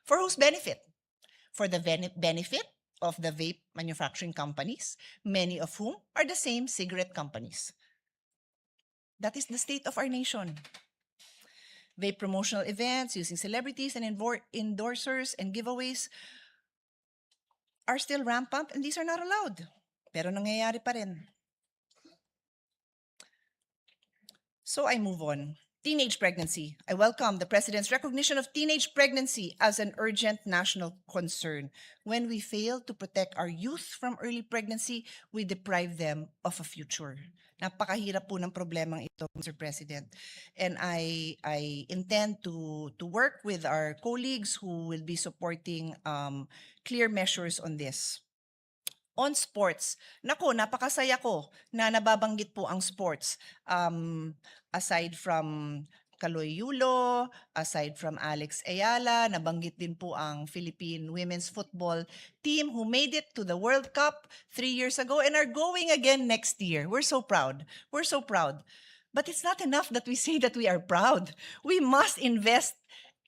For whose benefit? For the benefit of the vape manufacturing companies, many of whom are the same cigarette companies. That is the state of our nation. Vape promotional events using celebrities and endorsers and giveaways are still rampant and these are not allowed. Pero nangyayari pa rin. So I move on. Teenage pregnancy. I welcome the President's recognition of teenage pregnancy as an urgent national concern. When we fail to protect our youth from early pregnancy, we deprive them of a future. Napakahirap po ng problemang ito, Mr. President. And I intend to work with our colleagues who will be supporting clear measures on this. On sports, nako, napakasaya ko na nababanggit po ang sports. Aside from Kaloy Yulo, aside from Alex Ayala, nabanggit din po ang Philippine women's football team who made it to the World Cup 3 years ago and are going again next year. We're so proud. We're so proud. But it's not enough that we say that we are proud. We must invest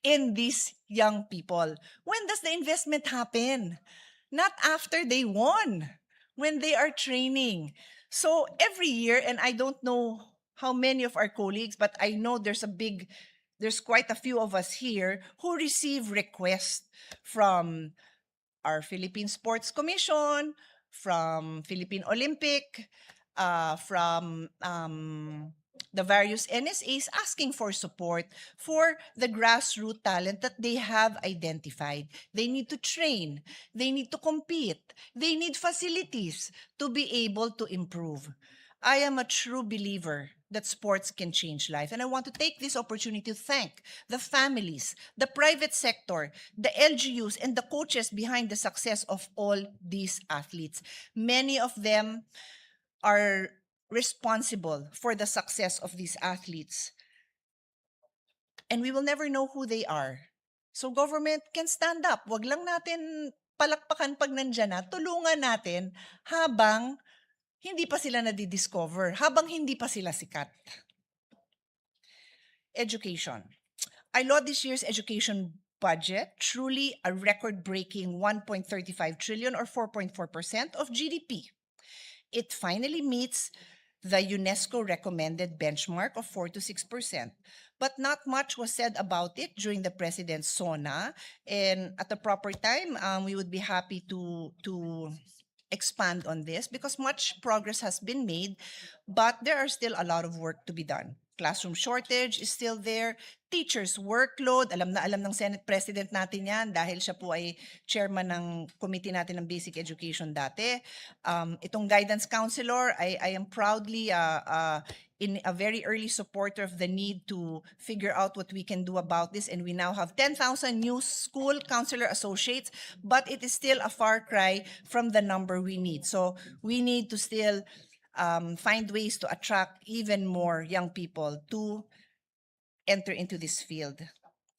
in these young people. When does the investment happen? Not after they won, when they are training. So every year, and I don't know how many of our colleagues, but I know there's quite a few of us here who receive requests from our Philippine Sports Commission, from Philippine Olympic, from the various NSAs asking for support for the grassroots talent that they have identified. They need to train, they need to compete, they need facilities to be able to improve. I am a true believer that sports can change life. And I want to take this opportunity to thank the families, the private sector, the LGUs, and the coaches behind the success of all these athletes. Many of them are responsible for the success of these athletes. And we will never know who they are. So government can stand up. Wag lang natin palakpakan pag nandyan na. Tulungan natin habang hindi pa sila nadidiscover, habang hindi pa sila sikat. Education. I laud this year's education budget, truly a record-breaking 1.35 trillion or 4.4% of GDP. It finally meets the UNESCO recommended benchmark of 4 to 6%. But not much was said about it during the President's SONA. And at the proper time, we would be happy to expand on this because much progress has been made, but there are still a lot of work to be done. Classroom shortage is still there. Teachers' workload, alam na alam ng Senate President natin yan dahil siya po ay chairman ng committee natin ng basic education dati. Itong guidance counselor, I am proudly in a very early supporter of the need to figure out what we can do about this. And we now have 10,000 new school counselor associates, but it is still a far cry from the number we need. So we need to still find ways to attract even more young people to enter into this field.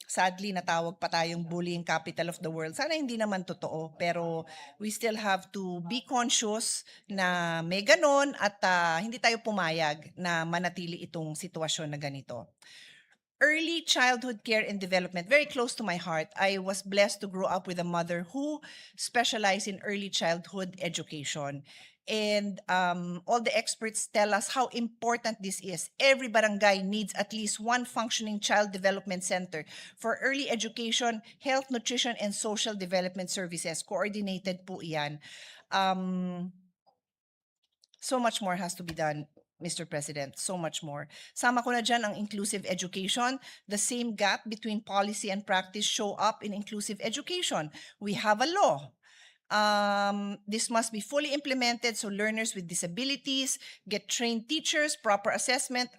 Sadly, natawag pa tayong bullying capital of the world. Sana hindi naman totoo, pero we still have to be conscious na may ganon at hindi tayo pumayag na manatili itong sitwasyon na ganito. Early childhood care and development, very close to my heart. I was blessed to grow up with a mother who specialized in early childhood education. And all the experts tell us how important this is. Every barangay needs at least one functioning child development center for early education, health, nutrition, and social development services. Coordinated po iyan. So much more has to be done, Mr. President, so much more. Sama ko na dyan ang inclusive education. The same gap between policy and practice show up in inclusive education. We have a law. This must be fully implemented so learners with disabilities get trained teachers, proper assessment,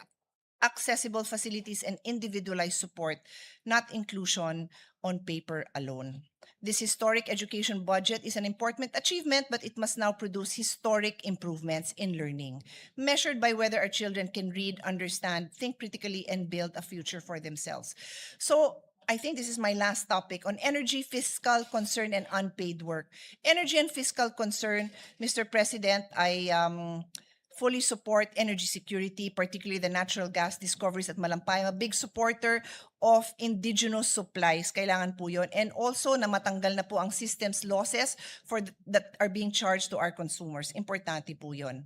accessible facilities, and individualized support, not inclusion on paper alone. This historic education budget is an important achievement, but it must now produce historic improvements in learning, measured by whether our children can read, understand, think critically, and build a future for themselves. So I think this is my last topic on energy, fiscal concern, and unpaid work. Energy and fiscal concern, Mr. President, I fully support energy security, particularly the natural gas discoveries at Malampay. I'm a big supporter of indigenous supplies. Kailangan po yun. And also na matanggal na po ang systems losses that are being charged to our consumers. Importante po yun.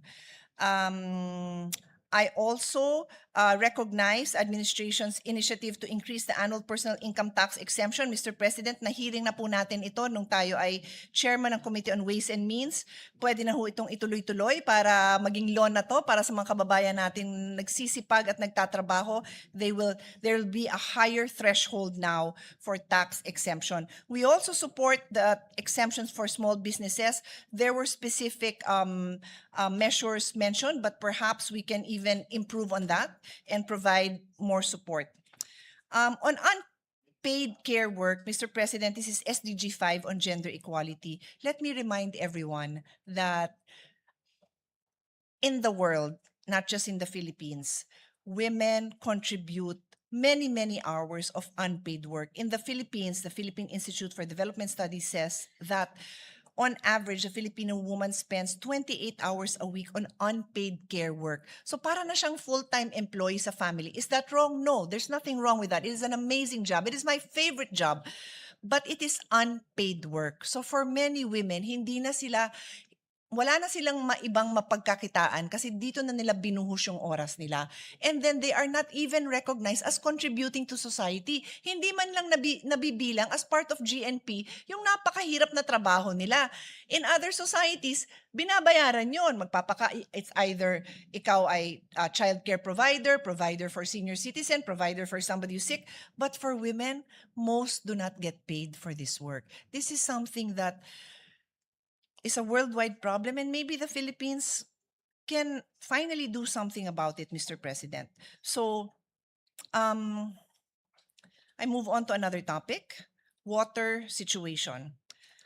I also recognize administration's initiative to increase the annual personal income tax exemption. Mr. President, na-hearing na po natin ito nung tayo ay chairman ng Committee on Ways and Means. Pwede na ho itong ituloy-tuloy para maging law na to para sa mga kababayan natin nagsisipag at nagtatrabaho. There will be a higher threshold now for tax exemption. We also support the exemptions for small businesses. There were specific measures mentioned, but perhaps we can even improve on that and provide more support. On unpaid care work, Mr. President, this is SDG 5 on gender equality. Let me remind everyone that in the world, not just in the Philippines, women contribute many, many hours of unpaid work. In the Philippines, the Philippine Institute for Development Studies says that on average, a Filipino woman spends 28 hours a week on unpaid care work. So para na siyang full-time employee sa family. Is that wrong? No, there's nothing wrong with that. It is an amazing job. It is my favorite job. But it is unpaid work. So for many women, hindi na sila wala na silang maibang mapagkakitaan kasi dito na nila binuhos yung oras nila. And then they are not even recognized as contributing to society. Hindi man lang nabibilang as part of GNP yung napakahirap na trabaho nila. In other societies, binabayaran yon. It's either ikaw ay child care provider, provider for senior citizen, provider for somebody who's sick. But for women, most do not get paid for this work. This is something that is a worldwide problem, and maybe the Philippines can finally do something about it, Mr. President. So, I move on to another topic, water situation.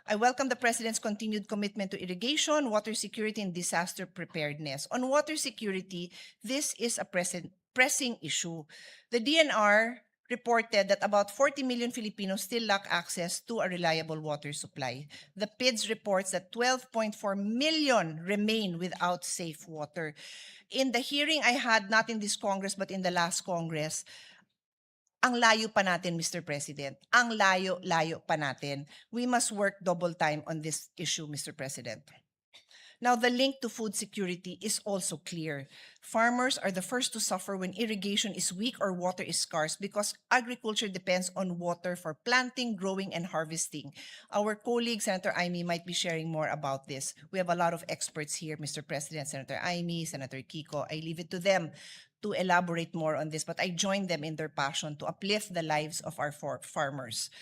I welcome the President's continued commitment to irrigation, water security, and disaster preparedness. On water security, this is a pressing issue. The DNR reported that about 40 million Filipinos still lack access to a reliable water supply. The PIDS reports that 12.4 million remain without safe water. In the hearing I had, not in this Congress but in the last Congress, ang layo pa natin, Mr. President. Ang layo pa natin. We must work double time on this issue, Mr. President. Now, the link to food security is also clear. Farmers are the first to suffer when irrigation is weak or water is scarce because agriculture depends on water for planting, growing, and harvesting. Our colleague, Senator Aimee, might be sharing more about this. We have a lot of experts here, Mr. President, Senator Aimee, Senator Kiko. I leave it to them to elaborate more on this, but I join them in their passion to uplift the lives of our farmers.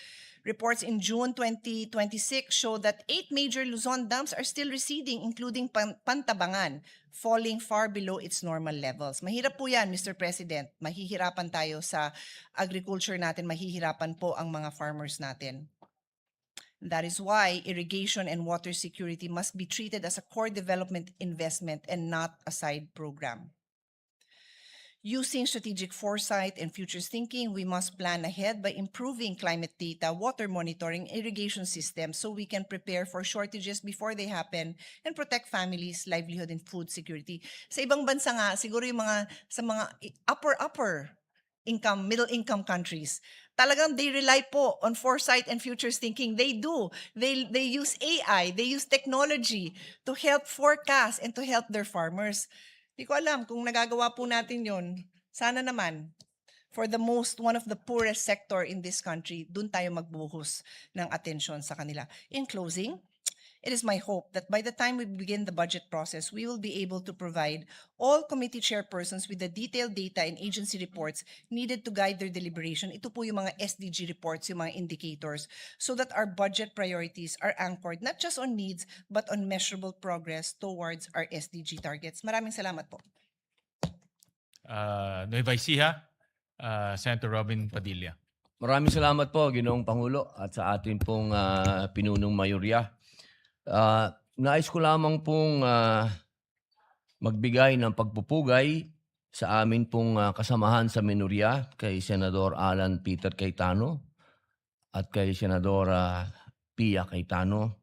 Reports in June 2026 show that 8 major Luzon dams are still receding, including Pantabangan, falling far below its normal levels. Mahirap po yan, Mr. President. Mahihirapan tayo sa agriculture natin, mahihirapan po ang mga farmers natin. That is why irrigation and water security must be treated as a core development investment and not a side program. Using strategic foresight and futures thinking, we must plan ahead by improving climate data, water monitoring, irrigation systems so we can prepare for shortages before they happen and protect families, livelihood, and food security. Sa ibang bansa nga, siguro yung sa mga upper income, middle income countries, talagang they rely po on foresight and futures thinking. They do. They use AI, they use technology to help forecast and to help their farmers. Di ko alam kung nagagawa po natin yon. Sana naman, for the one of the poorest sector in this country, dun tayo magbuhos ng atensyon sa kanila. In closing, it is my hope that by the time we begin the budget process, we will be able to provide all committee chairpersons with the detailed data and agency reports needed to guide their deliberation. Ito po yung mga SDG reports, yung mga indicators, so that our budget priorities are anchored not just on needs, but on measurable progress towards our SDG targets. Maraming salamat po. Nueva Ecija, Senator Robin Padilla. Maraming salamat po, Ginoong Pangulo, at sa atin pong pinunong mayorya. Nais ko lamang pong magbigay ng pagpupugay sa amin pong kasamahan sa minorya kay Senador Alan Peter Cayetano at kay Senadora Pia Cayetano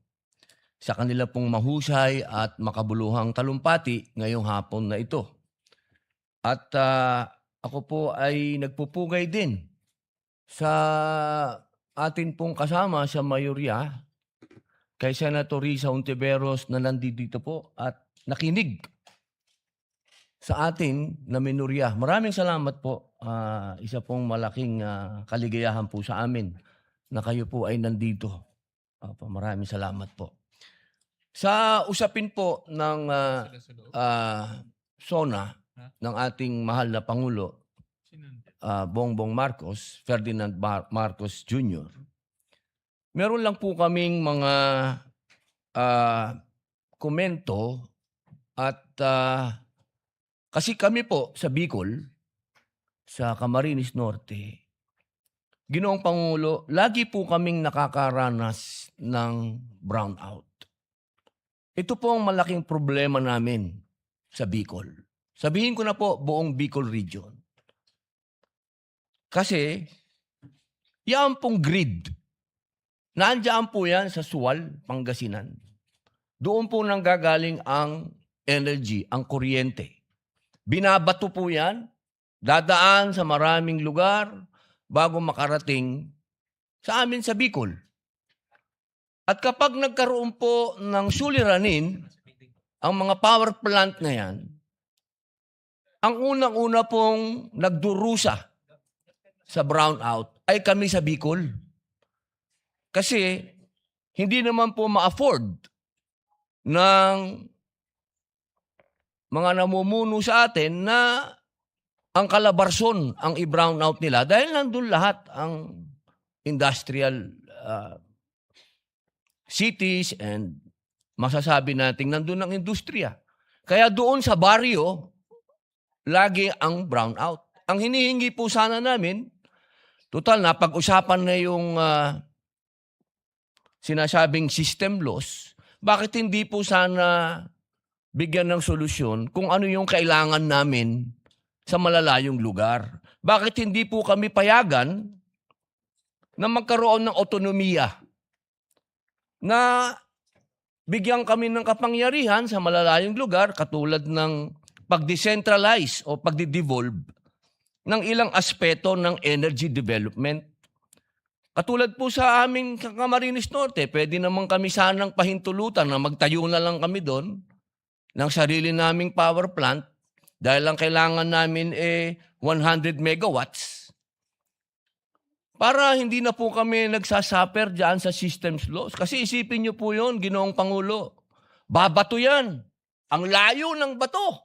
sa kanila pong mahusay at makabuluhang talumpati ngayong hapon na ito. At ako po ay nagpupugay din sa atin pong kasama sa mayorya kay Senator Risa Hontiveros na nandito po at nakinig sa atin na minorya. Maraming salamat po. Isa pong malaking kaligayahan po sa amin na kayo po ay nandito. Maraming salamat po. Sa usapin po ng SONA ng ating mahal na Pangulo, Bongbong Marcos, Ferdinand Marcos Jr., meron lang po kaming mga komento at kasi kami po sa Bicol, sa Camarines Norte, Ginoong Pangulo, lagi po kaming nakakaranas ng brownout. Ito po ang malaking problema namin sa Bicol. Sabihin ko na po buong Bicol region. Kasi yan pong grid, nandiyan po yan sa Suwal, Pangasinan. Doon po nanggagaling ang energy, ang kuryente. Binabato po yan, dadaan sa maraming lugar bago makarating sa amin sa Bicol. At kapag nagkaroon po ng suliranin, ang mga power plant na yan, ang unang-una pong nagdurusa sa brownout ay kami sa Bicol. Kasi hindi naman po ma-afford ng mga namumuno sa atin na ang Calabarzon ang i-brown out nila dahil nandun lahat ang industrial cities and masasabi natin nandun ang industriya. Kaya doon sa baryo, lagi ang brown out. Ang hinihingi po sana namin, total na pag-usapan na yung sinasabing system loss, bakit hindi po sana bigyan ng solusyon kung ano yung kailangan namin sa malalayong lugar? Bakit hindi po kami payagan na magkaroon ng otonomiya na bigyan kami ng kapangyarihan sa malalayong lugar katulad ng pag-decentralize o pag-devolve ng ilang aspeto ng energy development. Katulad po sa aming Camarines Norte, pwede naman kami sanang pahintulutan na magtayo na lang kami doon ng sarili naming power plant dahil ang kailangan namin 100 megawatts para hindi na po kami nagsasuffer dyan sa systems loss. Kasi isipin niyo po yun, Ginoong Pangulo, babato yan. Ang layo ng bato.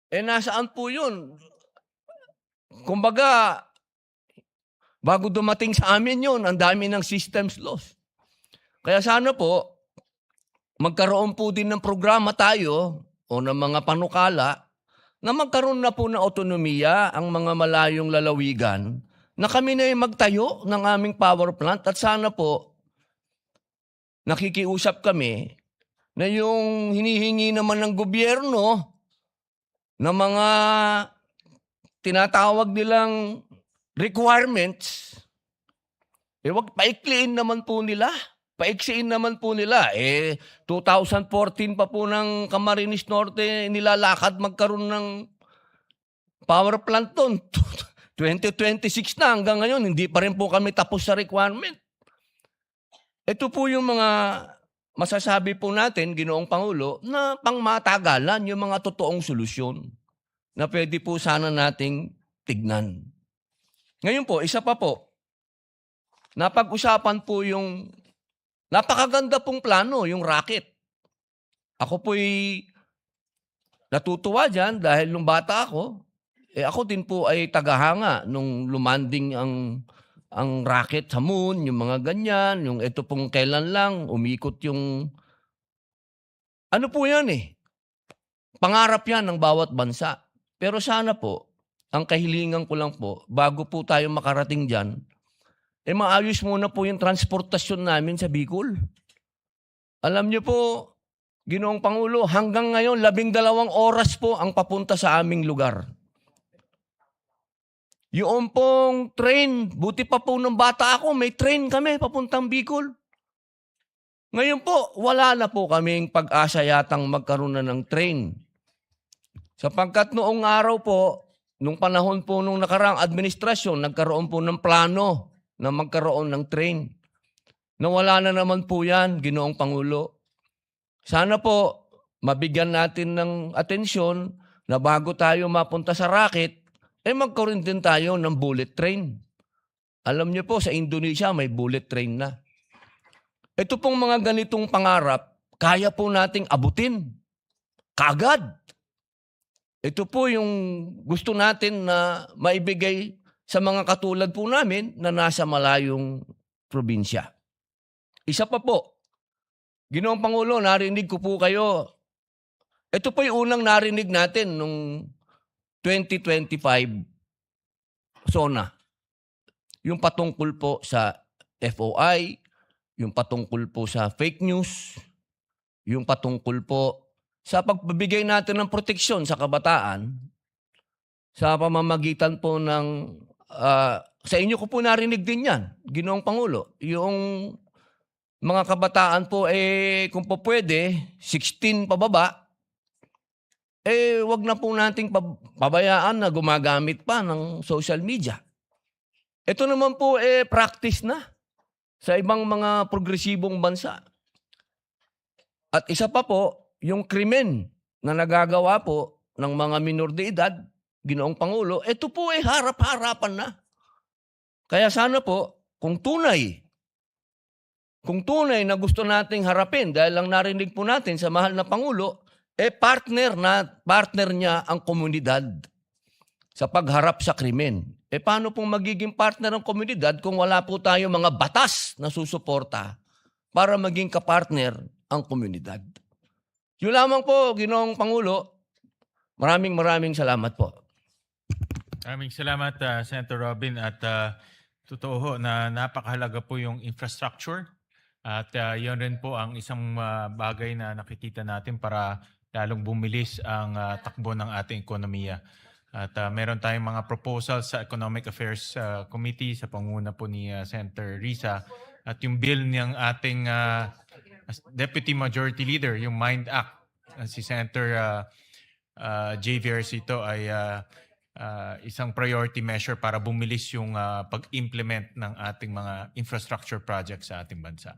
Nasaan po yun? Kumbaga, bago dumating sa amin yun, ang dami ng systems loss. Kaya sana po, magkaroon po din ng programa tayo o ng mga panukala na magkaroon na po ng otonomiya ang mga malayong lalawigan na kami na magtayo ng aming power plant at sana po nakikiusap kami na yung hinihingi naman ng gobyerno na mga tinatawag nilang requirements, wag paikliin naman po nila. Paiksiin naman po nila. 2014 pa po ng Camarines Norte nilalakad magkaroon ng power plant doon. 2026 na hanggang ngayon, hindi pa rin po kami tapos sa requirement. Ito po yung mga masasabi po natin, Ginoong Pangulo, na pangmatagalan yung mga totoong solusyon na pwede po sana nating tignan. Ngayon po, isa pa po, napag-usapan po yung napakaganda pong plano, yung rocket. Ako po'y natutuwa dyan dahil nung bata ako, ako din po ay tagahanga nung lumanding ang rocket sa moon, yung mga ganyan, yung ito pong kailan lang, umikot yung, ano po yan pangarap yan ng bawat bansa. Pero sana po, ang kahilingan ko lang po, bago po tayo makarating dyan, maayos muna po yung transportasyon namin sa Bicol. Alam niyo po, Ginoong Pangulo, hanggang ngayon, 12 oras po ang papunta sa aming lugar. Yung pong train, buti pa po nung bata ako, may train kami papuntang Bicol. Ngayon po, wala na po kaming pag-asa yatang magkaroon na ng train. Sapagkat noong araw po, nung panahon po nung nakaraang administrasyon, nagkaroon po ng plano na magkaroon ng train. Nawala na naman po yan, Ginoong Pangulo. Sana po, mabigyan natin ng atensyon na bago tayo mapunta sa rocket, magkaroon din tayo ng bullet train. Alam niyo po, sa Indonesia may bullet train na. Ito pong mga ganitong pangarap, kaya po nating abutin. Kaagad. Ito po yung gusto natin na maibigay sa mga katulad po namin na nasa malayong probinsya. Isa pa po, Ginoong Pangulo, narinig ko po kayo. Ito po yung unang narinig natin nung 2025 SONA. Yung patungkol po sa FOI, yung patungkol po sa fake news, yung patungkol po sa pagbibigay natin ng proteksyon sa kabataan sa pamamagitan po ng sa inyo ko po narinig din yan, Ginoong Pangulo. Yung mga kabataan po kung po pwede, 16 pababa, wag na po nating pabayaan na gumagamit pa ng social media. Ito naman po practice na sa ibang mga progresibong bansa. At isa pa po, yung krimen na nagagawa po ng mga minor de edad, Ginoong Pangulo, ito po ay harap-harapan na. Kaya sana po, kung tunay na gusto nating harapin, dahil lang narinig po natin sa mahal na Pangulo, partner niya ang komunidad sa pagharap sa krimen. Paano pong magiging partner ang komunidad kung wala po tayo mga batas na susuporta para maging kapartner ang komunidad? Yun lamang po, Ginoong Pangulo. Maraming salamat po. Maraming salamat, Senator Robin. At totoo ho na napakahalaga po yung infrastructure. At yun rin po ang isang bagay na nakikita natin para lalong bumilis ang takbo ng ating ekonomiya. At meron tayong mga proposals sa Economic Affairs Committee sa panguna po ni Senator Risa. At yung bill ng ating Deputy Majority Leader, yung MIND Act, si Senator J.V. Arcito ay isang priority measure para bumilis yung pag-implement ng ating mga infrastructure projects sa ating bansa.